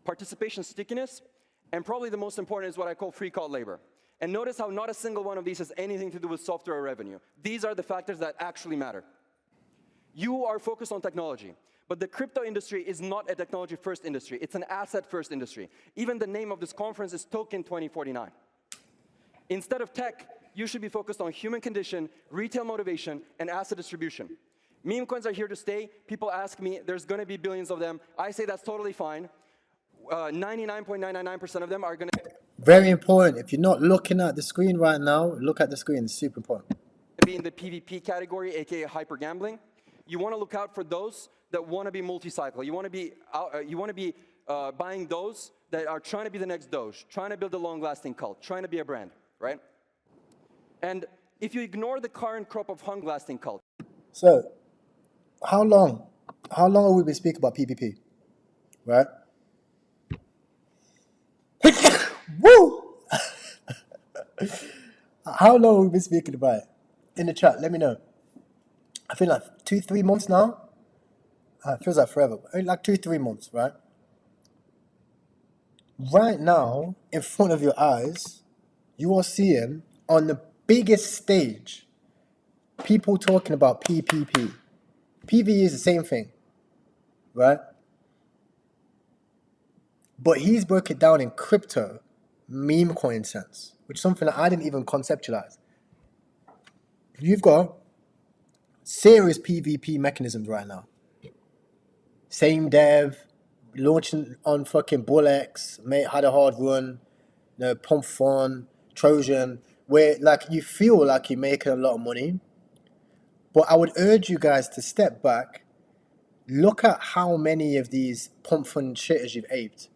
Participation stickiness, and probably the most important is what I call free call labor. And notice how not a single one of these has anything to do with software or revenue. These are the factors that actually matter. You are focused on technology, but the crypto industry is not a technology-first industry. It's an asset-first industry. Even the name of this conference is Token 2049. Instead of tech, you should be focused on human condition, retail motivation, and asset distribution. Meme coins are here to stay. People ask me, there's going to be billions of them. I say that's totally fine. 99.999% of them are going to Very important. If you're not looking at the screen right now, look at the screen. It's super important. be in the PvP category, aka hyper gambling. You want to look out for those that want to be multi-cycle. You want to be buying those that are trying to be the next Doge, trying to build a long-lasting cult, trying to be a brand, right? And if you ignore the current crop of long-lasting cult. So, how long have we been speaking about PvP, right? Woo! How long have we been speaking about it? In the chat, let me know. I feel like 2-3 months now. It feels like forever, but like 2-3 months, right? Right now, in front of your eyes, you are seeing on the biggest stage people talking about PPP. PvE is the same thing, right? But he's broke it down in crypto meme coin sense, which is something that I didn't even conceptualize. You've got serious PvP mechanisms right now. Same dev, launching on fucking BullX, had a hard run, Pump Fun, Trojan, where like you feel like you're making a lot of money. But I would urge you guys to step back, look at how many of these Pump Fun shitters you've aped,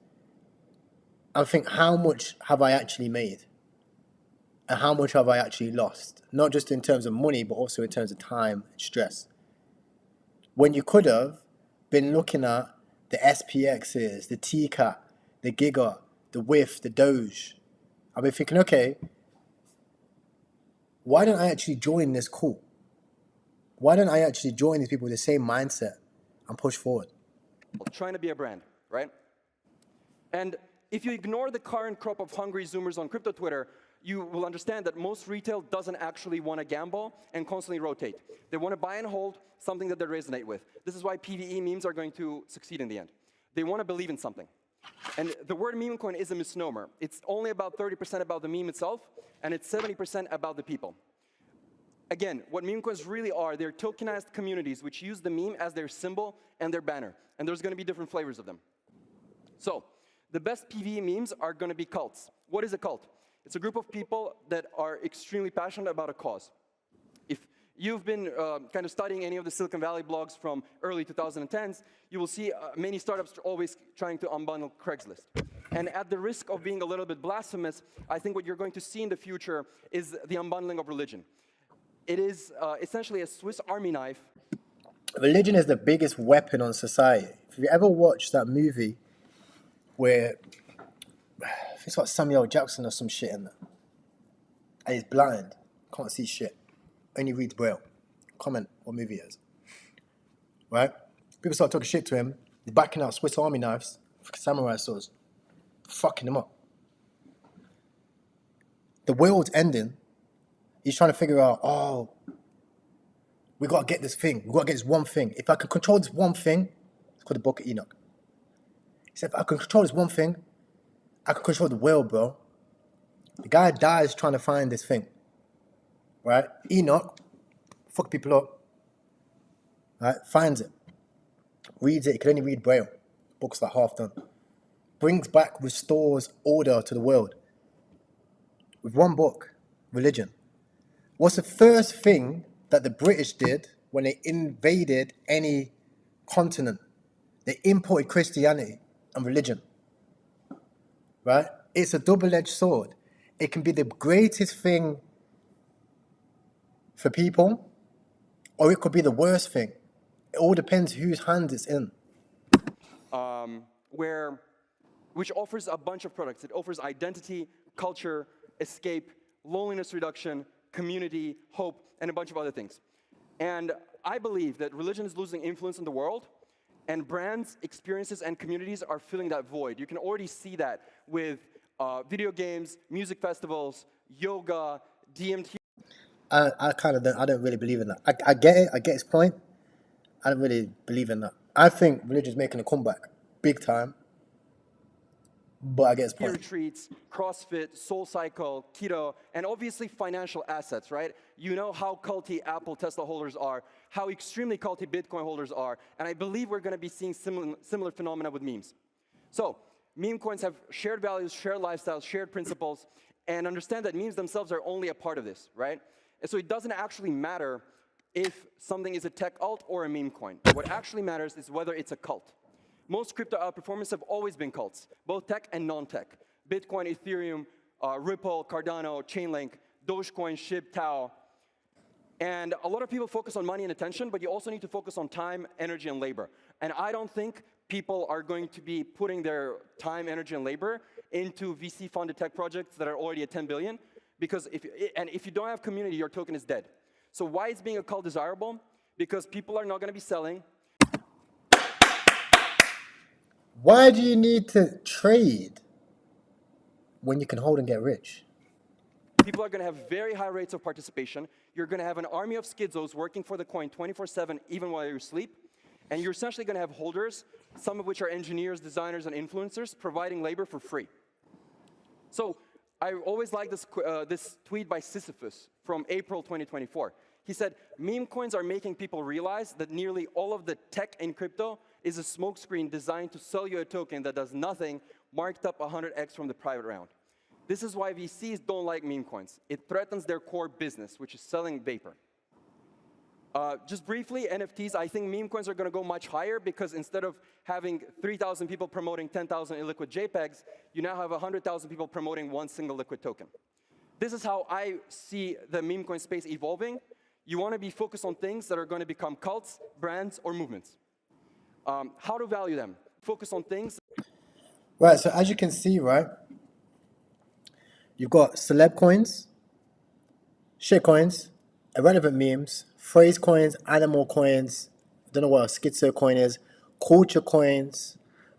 and think, how much have I actually made? And how much have I actually lost? Not just in terms of money, but also in terms of time and stress. When you could have been looking at the SPXs, the TCAT, the Giga, the WIF, the Doge. I've been thinking, okay, why don't I actually join this cult? Why don't I actually join these people with the same mindset? and push forward. Trying to be a brand, right? And if you ignore the current crop of hungry Zoomers on crypto Twitter, you will understand that most retail doesn't actually want to gamble and constantly rotate. They want to buy and hold something that they resonate with. This is why PvE memes are going to succeed in the end. They want to believe in something. And the word meme coin is a misnomer. It's only about 30% about the meme itself, and it's 70% about the people. Again, what meme coins really are, they're tokenized communities which use the meme as their symbol and their banner. And there's going to be different flavors of them. So, the best PvE memes are going to be cults. What is a cult? It's a group of people that are extremely passionate about a cause. If you've been kind of studying any of the Silicon Valley blogs from early 2010s, you will see many startups always trying to unbundle Craigslist. And at the risk of being a little bit blasphemous, I think what you're going to see in the future is the unbundling of religion. It is essentially a Swiss Army knife. Religion is the biggest weapon on society. If you ever watched that movie where I think it's got Samuel Jackson or some shit in there, and he's blind, can't see shit, only reads Braille. Comment what movie it is. Right? People start talking shit to him. He's backing out Swiss Army knives, samurai swords, fucking him up. The world's ending. He's trying to figure out, oh, we gotta get this thing. We gotta get this one thing. If I can control this one thing, it's called the Book of Enoch. He said, if I can control this one thing, I can control the world, bro. The guy dies trying to find this thing. Right? Enoch, fuck people up. Right? Finds it. Reads it. He can only read Braille. Book's like half done. Brings back, restores order to the world. With one book, religion. What's the first thing that the British did when they invaded any continent? They imported Christianity and religion. Right? It's a double-edged sword. It can be the greatest thing for people, or it could be the worst thing. It all depends whose hands it's in. Which offers a bunch of products. It offers identity, culture, escape, loneliness reduction, community, hope, and a bunch of other things. And I believe that religion is losing influence in the world, and brands, experiences, and communities are filling that void. You can already see that with video games, music festivals, yoga, DMT. I don't really believe in that. I get it. I get his point. I don't really believe in that. I think religion's making a comeback, big time. But I get his point. Retreats, CrossFit, SoulCycle, keto, and obviously financial assets, right? You know how culty Apple, Tesla holders are, how extremely culty Bitcoin holders are, and I believe we're going to be seeing similar phenomena with memes. So, meme coins have shared values, shared lifestyles, shared principles, and understand that memes themselves are only a part of this, right? And so it doesn't actually matter if something is a tech alt or a meme coin. What actually matters is whether it's a cult. Most crypto outperformers have always been cults, both tech and non-tech. Bitcoin, Ethereum, Ripple, Cardano, Chainlink, Dogecoin, SHIB, Tau. And a lot of people focus on money and attention, but you also need to focus on time, energy, and labor. And I don't think people are going to be putting their time, energy, and labor into VC-funded tech projects that are already at 10 billion, because if you don't have community, your token is dead. So why is being a cult desirable? Because people are not going to be selling. Why do you need to trade when you can hold and get rich? People are going to have very high rates of participation. You're going to have an army of schizos working for the coin 24/7, even while you sleep. And you're essentially going to have holders, some of which are engineers, designers, and influencers, providing labor for free. So I always like this tweet by Sisyphus from April 2024. He said, meme coins are making people realize that nearly all of the tech in crypto is a smokescreen designed to sell you a token that does nothing, marked up 100x from the private round. This is why VCs don't like meme coins. It threatens their core business, which is selling vapor. Just briefly, NFTs, I think meme coins are going to go much higher because instead of having 3,000 people promoting 10,000 illiquid JPEGs, you now have 100,000 people promoting one single liquid token. This is how I see the meme coin space evolving. You want to be focused on things that are going to become cults, brands, or movements. How to value them? Focus on things. Right, so as you can see, right, you've got celeb coins, shit coins, irrelevant memes, phrase coins, animal coins, don't know what a schizo coin is, culture coins,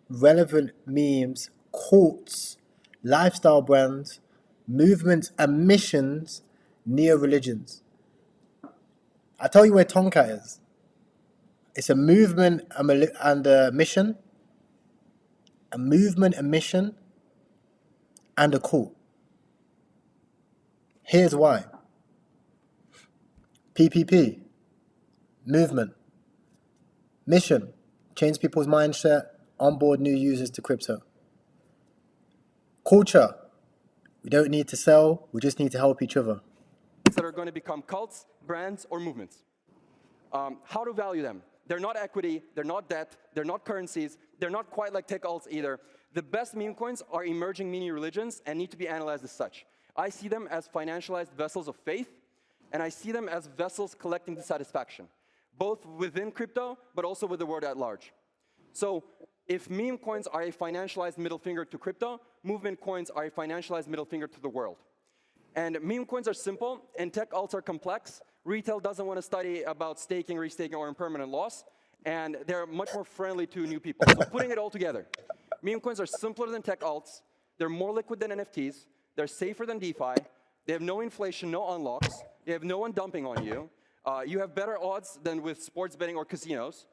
relevant memes, cults, lifestyle brands, movements and missions, neo-religions. I tell you where Tonka is. It's a movement and a mission, a movement, a mission, and a cult. Here's why. PPP, movement, mission, change people's mindset, onboard new users to crypto. Culture, we don't need to sell, we just need to help each other. That are going to become cults, brands, or movements. How to value them? They're not equity, they're not debt, they're not currencies, they're not quite like tech alts either. The best meme coins are emerging mini religions and need to be analyzed as such. I see them as financialized vessels of faith, and I see them as vessels collecting dissatisfaction, both within crypto, but also with the world at large. So if meme coins are a financialized middle finger to crypto, movement coins are a financialized middle finger to the world. And meme coins are simple, and tech alts are complex. Retail doesn't want to study about staking, restaking, or impermanent loss, and they're much more friendly to new people. So putting it all together, meme coins are simpler than tech alts, they're more liquid than NFTs, they're safer than DeFi, they have no inflation, no unlocks, they have no one dumping on you, you have better odds than with sports betting or casinos,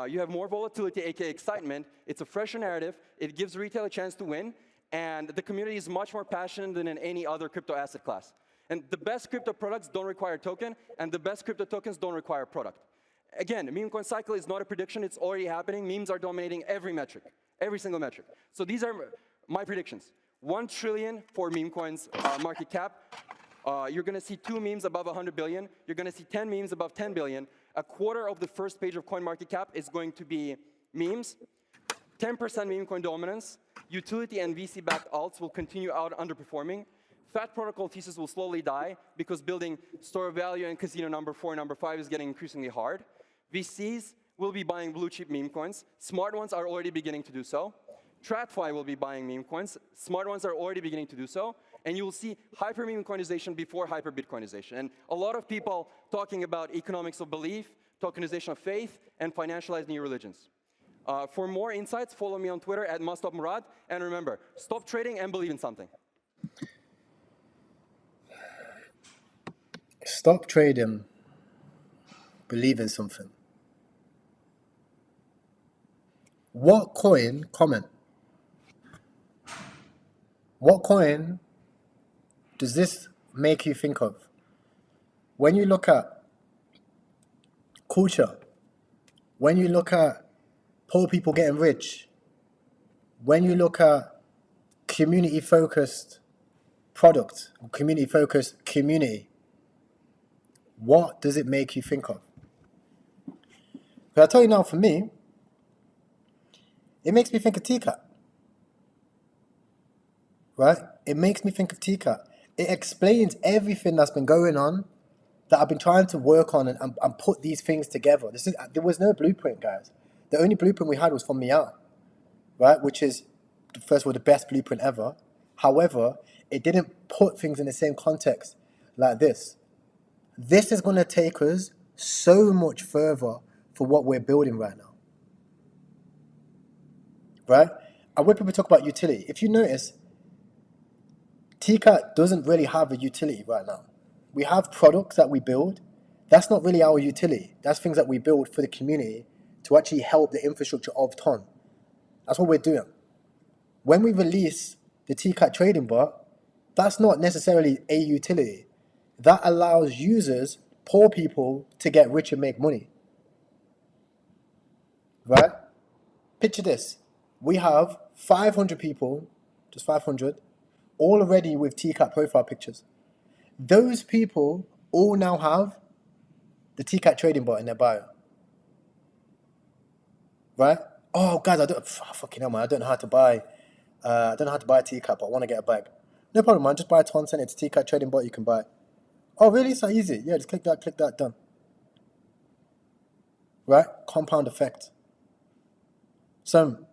you have more volatility, aka excitement, it's a fresher narrative, it gives retail a chance to win, and the community is much more passionate than in any other crypto asset class. And the best crypto products don't require a token, and the best crypto tokens don't require a product. Again, the meme coin cycle is not a prediction, it's already happening. Memes are dominating every metric, every single metric. So these are my predictions. 1 trillion for meme coins market cap. You're gonna see 2 memes above 100 billion. You're gonna see 10 memes above 10 billion. A quarter of the first page of coin market cap is going to be memes. 10% meme coin dominance. Utility and VC-backed alts will continue out underperforming. Fat protocol thesis will slowly die because building store of value and casino number 4 and number 5 is getting increasingly hard. VCs will be buying blue chip meme coins. Smart ones are already beginning to do so. TradFi will be buying meme coins. Smart ones are already beginning to do so. And you will see hyper meme coinization before hyper Bitcoinization. And a lot of people talking about economics of belief, tokenization of faith, and financialized new religions. For more insights, follow me on Twitter at @mustopmurad. And remember, stop trading and believe in something. Stop trading, believe in something. What coin, comment, what coin does this make you think of? When you look at culture, when you look at poor people getting rich, when you look at community-focused product, community-focused community, what does it make you think of? But I'll tell you now, for me, it makes me think of TCAT. Right? It makes me think of TCAT. It explains everything that's been going on that I've been trying to work on and put these things together. There was no blueprint, guys. The only blueprint we had was from Meow, right? Which is, first of all, the best blueprint ever. However, it didn't put things in the same context like this. This is going to take us so much further for what we're building right now. Right? And when people talk about utility, if you notice, TCAT doesn't really have a utility right now. We have products that we build. That's not really our utility. That's things that we build for the community to actually help the infrastructure of TON. That's what we're doing. When we release the TCAT trading bot, that's not necessarily a utility. That allows users, poor people, to get rich and make money. Right? Picture this. We have 500 people, just 500, all already with TCAT profile pictures. Those people all now have the TCAT trading bot in their bio. Right? Oh, guys, fucking hell, man, I don't know how to buy TCAT, but I want to get a bag. No problem, man. Just buy a ton, send it to TCAT trading bot, you can buy it. Oh, really? It's so easy. Yeah, just click that, done. Right? Compound effect. So,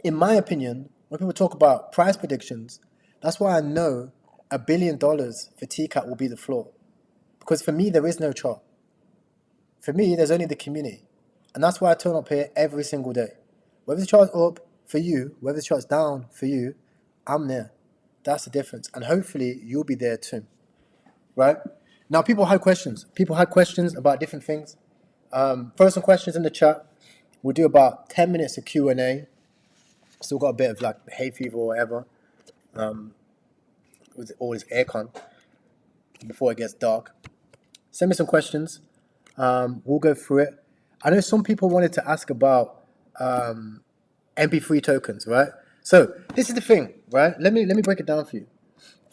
in my opinion, when people talk about price predictions, that's why I know $1 billion for TCAT will be the floor. Because for me, there is no chart. For me, there's only the community. And that's why I turn up here every single day. Whether the chart's up for you, whether the chart's down for you, I'm there. That's the difference. And hopefully you'll be there too. Right? Now, people had questions. People had questions about different things. Throw some questions in the chat. We'll do about 10 minutes of Q&A. Still got a bit of like hay fever or whatever. With all this aircon before it gets dark. Send me some questions. We'll go through it. I know some people wanted to ask about MP3 tokens, right? So this is the thing, right? Let me break it down for you.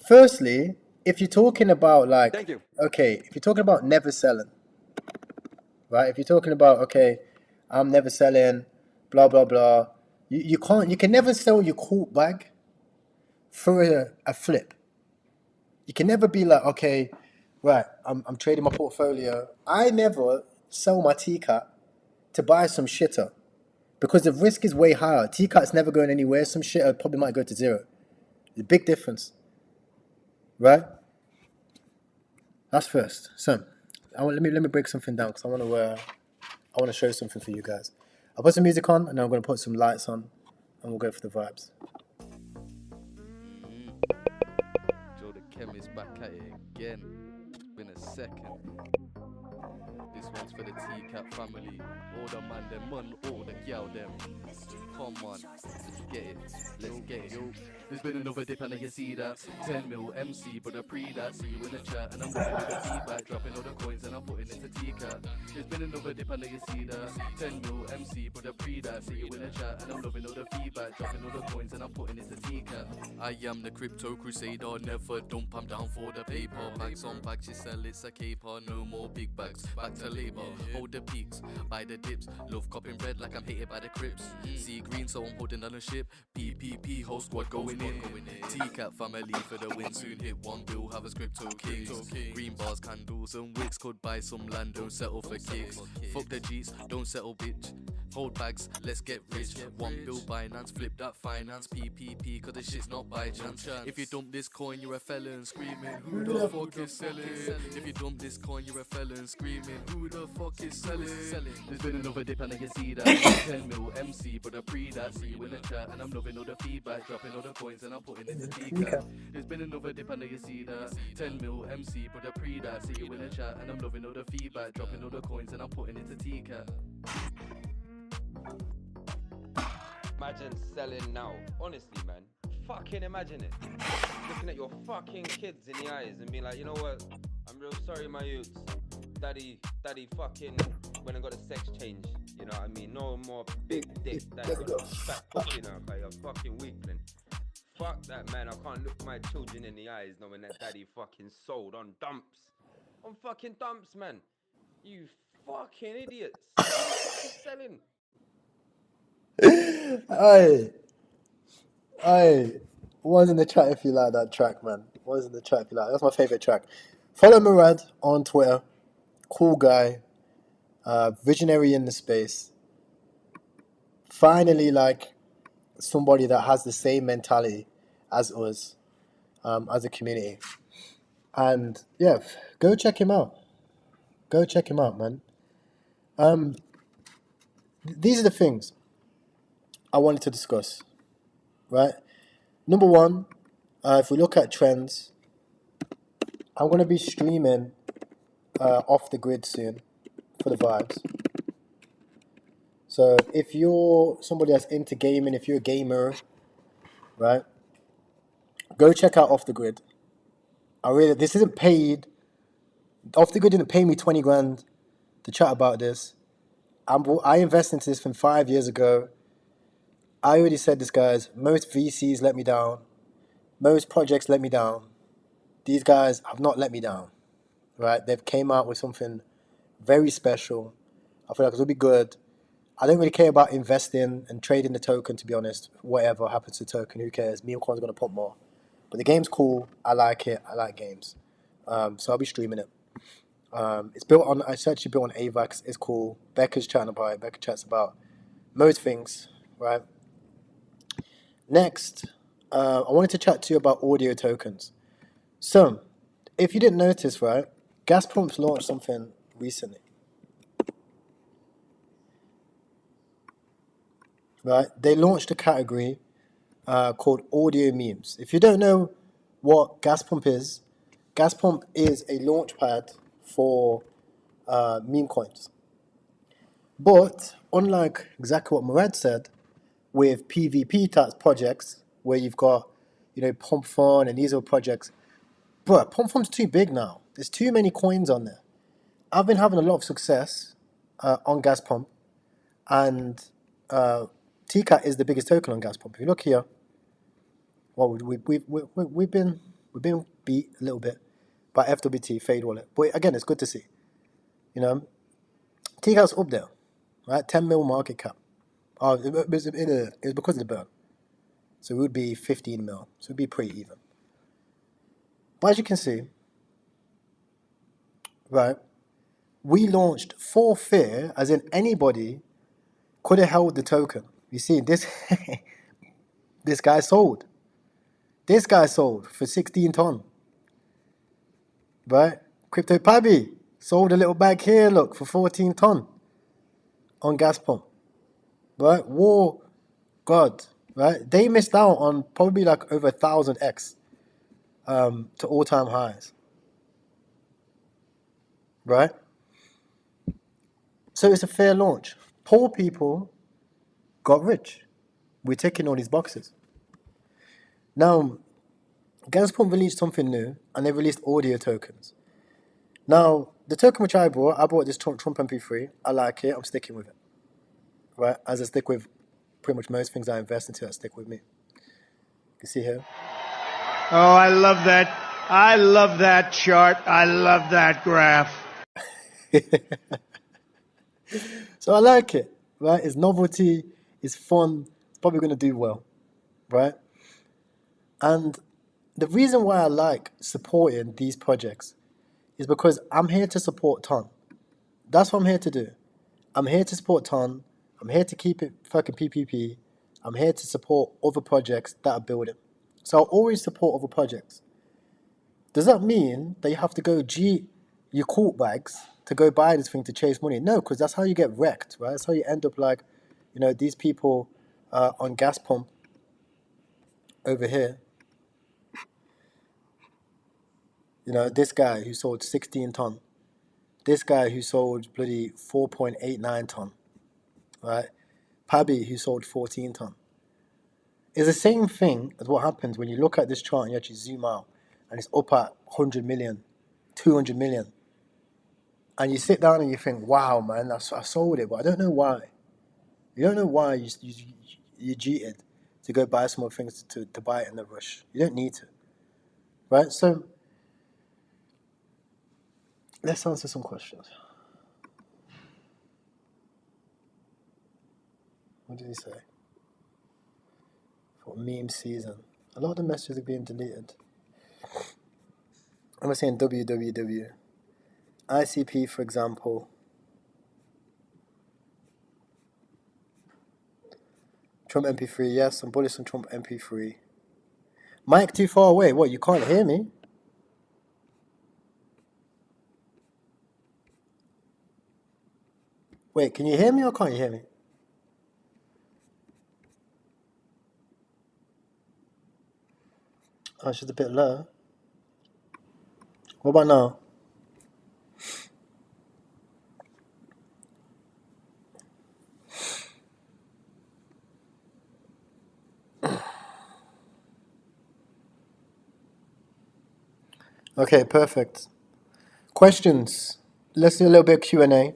Firstly, if you're talking about like, Thank you. okay, if you're talking about never selling, right? If you're talking about, okay, I'm never selling, blah blah blah. You can never sell your cool bag for a flip. You can never be like, okay, right, I'm trading my portfolio. I never sell my T-Cat to buy some shitter because the risk is way higher. T-Cat's never going anywhere. Some shitter probably might go to zero. There's a big difference, right? That's first. So, let me break something down because I want to show something for you guys. I'll put some music on and then I'm going to put some lights on and we'll go for the vibes. Joe the chemist back at it again. Been a second. This one's for the T-Cap family. All the man them, all the gal them. Come on, let's get it. Let's get it, yo. There's been another dip and you see that 10 mil MC, but I pre that. See you in the chat and I'm looking at the feedback, dropping all the coins and I'm putting it to T-Cap. There's been another dip and you see that 10 mil MC, but I pre that. See you in the chat and I'm loving all the feedback, dropping all the coins and I'm putting it to T-Cap. I am the crypto crusader, never dump, I'm down for the paper. Packs on packs, you sell, it's a caper. No more big bags, back to labor. Hold the peaks, buy the dips. Love copping red like I'm hated by the Crips. See green, so I'm holding on the ship. PPP, whole squad going in. T-Cap family for the win. Soon hit 1 bill, have a crypto kings. Green bars, candles, and wicks. Could buy some land, don't settle for kicks. Fuck the G's, don't settle, bitch. Hold bags, let's get rich. 1 bill Binance, flip that finance. PPP, cause the shit's not by chance. If you dump this coin, you're a felon. Screaming, who the fuck is selling? If you dump this coin, you're a felon. Screaming, who the fuck is selling? There's been another dip and you see that 10 mil MC, but I pre that. See you in the chat and I'm loving all the feedback, dropping all the coins and I'm putting it to T-Cap. There's been another dip and you see that 10 mil MC, but I pre that. See you in the chat and I'm loving all the feedback, dropping all the coins and I'm putting it to T-Cap. Imagine selling now. Honestly, man. Fucking imagine it. Looking at your fucking kids in the eyes and being like, you know what? I'm real sorry, my youths. Daddy fucking went and got a sex change. You know what I mean? No more big dick. Daddy got a fat pussy now, cause you're fucking weakling. Fuck that, man. I can't look my children in the eyes knowing that daddy fucking sold on dumps. On fucking dumps, man. You fucking idiots. What are you fucking selling? Hey, one's in the chat if you like that track, man. One's in the chat if you like. That's my favorite track. Follow Murad on Twitter. Cool guy. Visionary in the space. Finally, like somebody that has the same mentality as us, as a community. And yeah, go check him out. Go check him out, man. These are the things I wanted to discuss, right? Number one, if we look at trends, I'm going to be streaming off the grid soon for the vibes. So if you're somebody that's into gaming, if you're a gamer, right, go check out Off the Grid. This isn't paid. Off the Grid didn't pay me 20 grand to chat about this. I invested into this from 5 years ago. I already said this, guys. Most VCs let me down. Most projects let me down. These guys have not let me down, right? They've came out with something very special. I feel like it'll be good. I don't really care about investing and trading the token, to be honest. Whatever happens to the token, who cares? Meme coin's going to pump more. But the game's cool. I like it. I like games. So I'll be streaming it. It's actually built on AVAX. It's cool. Becca's chatting about it. Becca chats about most things, right? Next, I wanted to chat to you about audio tokens. So, if you didn't notice, right, Gazprom's launched something recently. right? They launched a category called audio memes. If you don't know what Gas Pump is a launch pad for meme coins. But unlike exactly what Murad said, with PvP type projects where you've got, Pump Fun and these are projects, but Pump Fun's too big now. There's too many coins on there. I've been having a lot of success on Gas Pump, and TCAT is the biggest token on Gas Pump. If you look here, well, we've been beat a little bit by FWT Fade Wallet, but again, it's good to see. TCAT's up there, right? 10 mil market cap. Oh, it was because of the burn, so it would be 15 mil, so it'd be pretty even. But as you can see, right, we launched for fear, as in anybody could have held the token. You see, this this guy sold. This guy sold for 16 ton. Right? Crypto Pabby sold a little bag here, look, for 14 ton on Gas Pump. Right? War God. Right? They missed out on probably like over 1,000x to all-time highs. Right? So it's a fair launch. Poor people got rich. We're ticking all these boxes. Now, Gas Pump released something new, and they released audio tokens. Now, the token which I bought this Trump MP3. I like it. I'm sticking with it. Right? As I stick with pretty much most things I invest into, that stick with me. You can see here. Oh, I love that. I love that chart. I love that graph. So I like it. Right? It's novelty. It's fun. It's probably going to do well. Right? And the reason why I like supporting these projects is because I'm here to support Ton. That's what I'm here to do. I'm here to support Ton. I'm here to keep it fucking PPP. I'm here to support other projects that are building. So I'll always support other projects. Does that mean that you have to go your court bags to go buy this thing to chase money? No, because that's how you get wrecked, right? That's how you end up like, these people on Gas Pump over here. This guy who sold 16 ton. This guy who sold bloody 4.89 ton. Right? Pabby who sold 14 ton. It's the same thing as what happens when you look at this chart and you actually zoom out and it's up at 100 million, 200 million. And you sit down and you think, wow, man, I sold it, but I don't know why. You don't know why you cheated to go buy some more things to buy it in the rush. You don't need to. Right? So, let's answer some questions. What did he say? For meme season. A lot of the messages are being deleted. I'm saying www. ICP, for example. Trump MP3, yes, I'm bullish on Trump MP3. Mic too far away. What, you can't hear me? Wait, can you hear me or can't you hear me? Oh, it's just a bit low. What about now? Okay, perfect. Questions? Let's do a little bit of Q&A.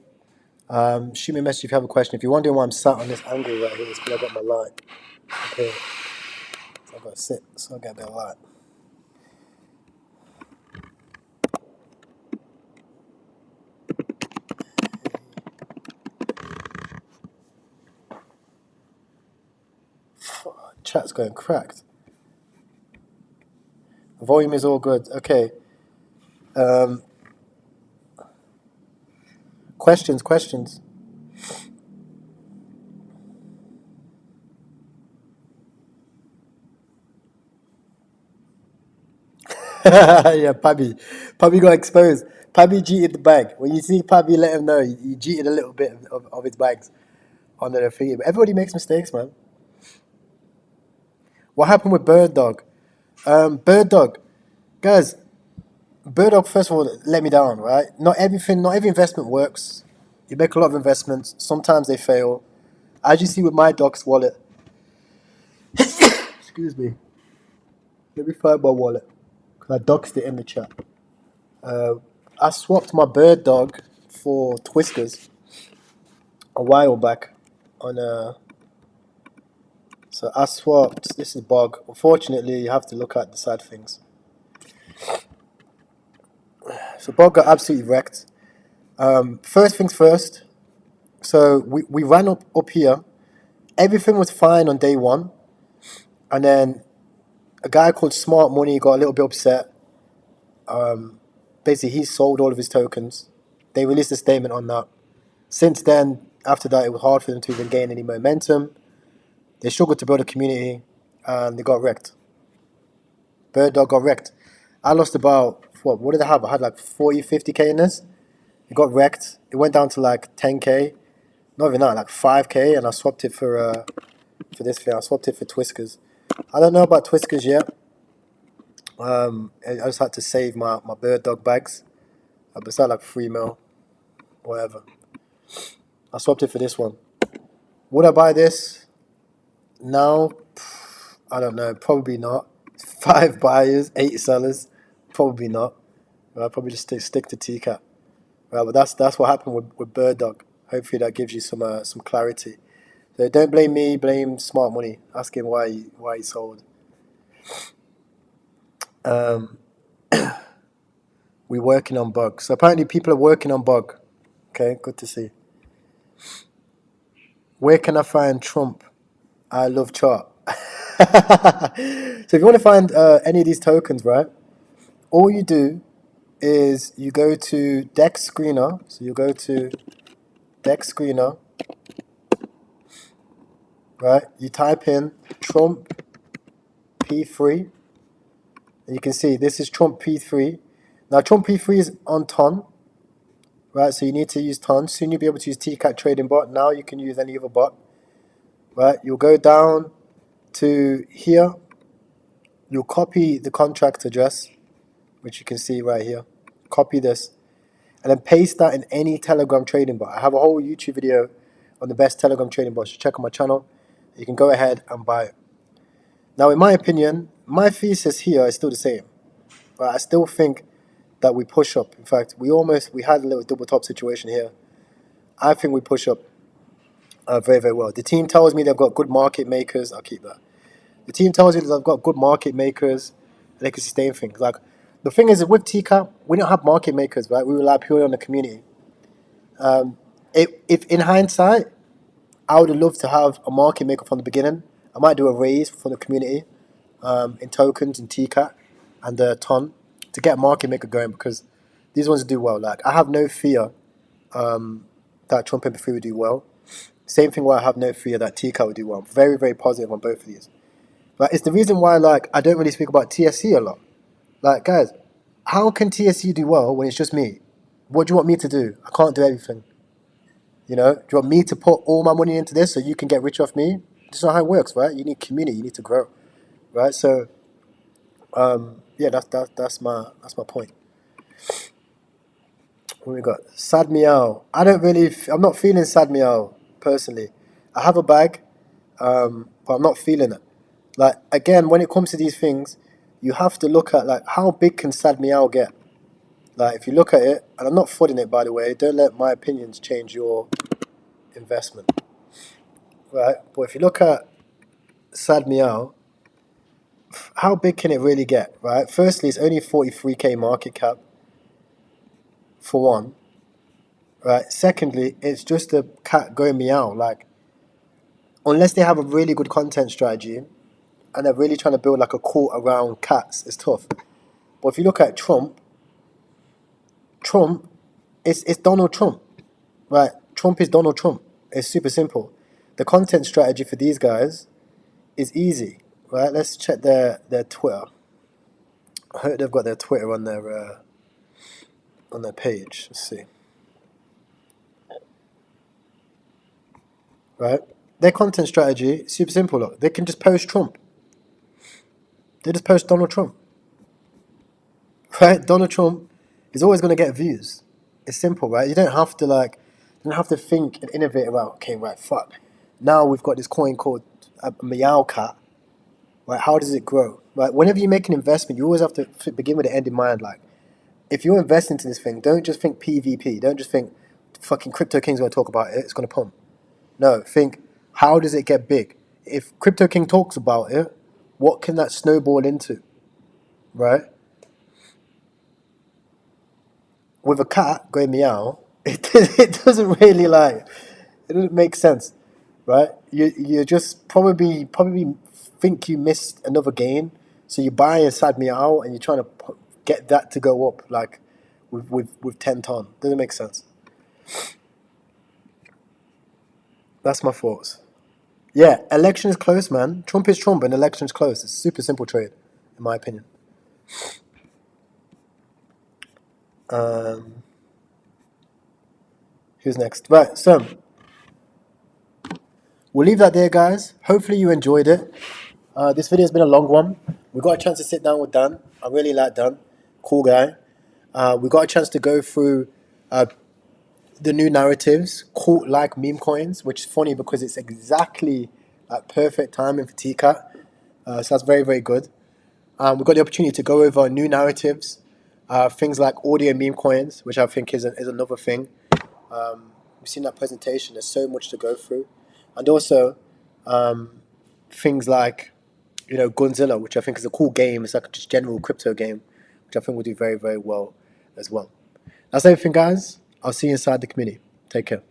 Shoot me a message if you have a question. If you're wondering why I'm sat on this angle right here, it's because I got my light. Okay. So I've got to sit so I get a bit of light. Chat's going cracked. The volume is all good. Okay. Questions. Yeah, Pabby got exposed. Pabby cheated the bag. When you see Pabby, let him know he cheated a little bit of his bags under the thingy. But everybody makes mistakes, man. what happened with Bird Dog? Bird Dog, guys. Bird Dog, first of all, let me down, right? Not every investment works. You make a lot of investments. Sometimes they fail. As you see with my Doc's wallet. Excuse me. Let me find my wallet. Because I doxed it in the chat. I swapped my Bird Dog for Twiskers a while back on so I swapped. This is bug. Unfortunately, you have to look at the side things. So bug got absolutely wrecked. First things first. So we ran up here. Everything was fine on day one, and then a guy called Smart Money got a little bit upset. Basically, he sold all of his tokens. They released a statement on that. Since then, after that, it was hard for them to even gain any momentum. They struggled to build a community, and they got wrecked. Bird Dog got wrecked. I lost about, what did I have? I had like 40, 50k in this. It got wrecked. It went down to like 10k. Not even that, like 5k, and I swapped it for this thing. I swapped it for Twiskers. I don't know about Twiskers yet. I just had to save my Bird Dog bags. But that like 3 mil, whatever. I swapped it for this one. Would I buy this now? I don't know. Probably not. 5 buyers, 8 sellers. Probably not. I'll probably just stick to TCAT. Right, but that's what happened with Bird Dog. Hopefully that gives you some clarity. So don't blame me. Blame Smart Money. Ask him why he sold. We're working on bug. So apparently people are working on bug. Okay, good to see. Where can I find Trump? I love chart. So if you want to find any of these tokens, right, all you do is you go to Dex Screener. So you go to Dex Screener, right? You type in Trump P3, and you can see this is Trump P3. Now Trump P3 is on ton, right? So you need to use ton. Soon you'll be able to use TCAT Trading Bot. Now you can use any other bot, right? You'll go down to here. You'll copy the contract address, which you can see right here. Copy this, and then paste that in any Telegram trading bot. I have a whole YouTube video on the best Telegram trading bots. You check on my channel. You can go ahead and buy it. Now, in my opinion, my thesis here is still the same. Right? I still think that we push up. In fact, we had a little double top situation here. I think we push up very, very well. The team tells me they've got good market makers. I'll keep that. The team tells you that they've got good market makers and they can sustain things. Like, the thing is, with TCAP, we don't have market makers, right? We rely purely on the community. If in hindsight, I would have loved to have a market maker from the beginning. I might do a raise for the community in tokens and TCAT and a ton to get a market maker going, because these ones do well. Like, I have no fear that Trump MP3 would do well. Same thing where I have no fear that TCAT would do well. I'm very, very positive on both of these. But it's the reason why, like, I don't really speak about TSC a lot. Like, guys, how can TSC do well when it's just me? What do you want me to do? I can't do everything. You know, do you want me to put all my money into this so you can get rich off me? This is not how it works, right? You need community. You need to grow, right? So, yeah, that's my point. What we got? Sad Meow. I'm not feeling Sad Meow personally. I have a bag, but I'm not feeling it. Like, again, when it comes to these things, you have to look at, like, how big can Sad Meow get? Like, if you look at it, and I'm not footing it, by the way, don't let my opinions change your investment. Right? But if you look at Sad Meow, how big can it really get, right? Firstly, it's only 43k market cap, for one. Right? Secondly, it's just a cat going meow. Like, unless they have a really good content strategy, and they're really trying to build like a cult around cats, it's tough. But if you look at Trump, it's Donald Trump, right? Trump is Donald Trump. It's super simple. The content strategy for these guys is easy, right? Let's check their Twitter. I hope they've got their Twitter on their page. Let's see. Right? Their content strategy, super simple. Look, they can just post Trump. They just post Donald Trump. Right? Donald Trump is always going to get views. It's simple, right? You don't have to think and innovate about, okay, right, fuck. Now we've got this coin called a meow cat. Right? How does it grow? Right? Whenever you make an investment, you always have to begin with the end in mind. Like, if you're investing into this thing, don't just think PvP. Don't just think fucking Crypto King's going to talk about it. It's going to pump. No, think, how does it get big? If Crypto King talks about it, what can that snowball into? Right? With a cat going meow, it doesn't really it doesn't make sense, right? You just probably think you missed another gain, so you buy inside meow and you're trying to get that to go up like with 10 ton. Doesn't make sense. That's my thoughts. Yeah, election is close, man. Trump is Trump and election is close. It's a super simple trade, in my opinion. Who's next? Right, so we'll leave that there, guys. Hopefully you enjoyed it. This video has been a long one. We got a chance to sit down with Dan. I really like Dan. Cool guy. We got a chance to go through the new narratives, cult-like meme coins, which is funny because it's exactly perfect timing for TCAT. So that's very, very good. We got the opportunity to go over new narratives, things like audio meme coins, which I think is another thing. We've seen that presentation. There's so much to go through, and also things like Gunzilla, which I think is a cool game. It's like a just general crypto game, which I think will do very, very well as well. That's everything, guys. I'll see you inside the community. Take care.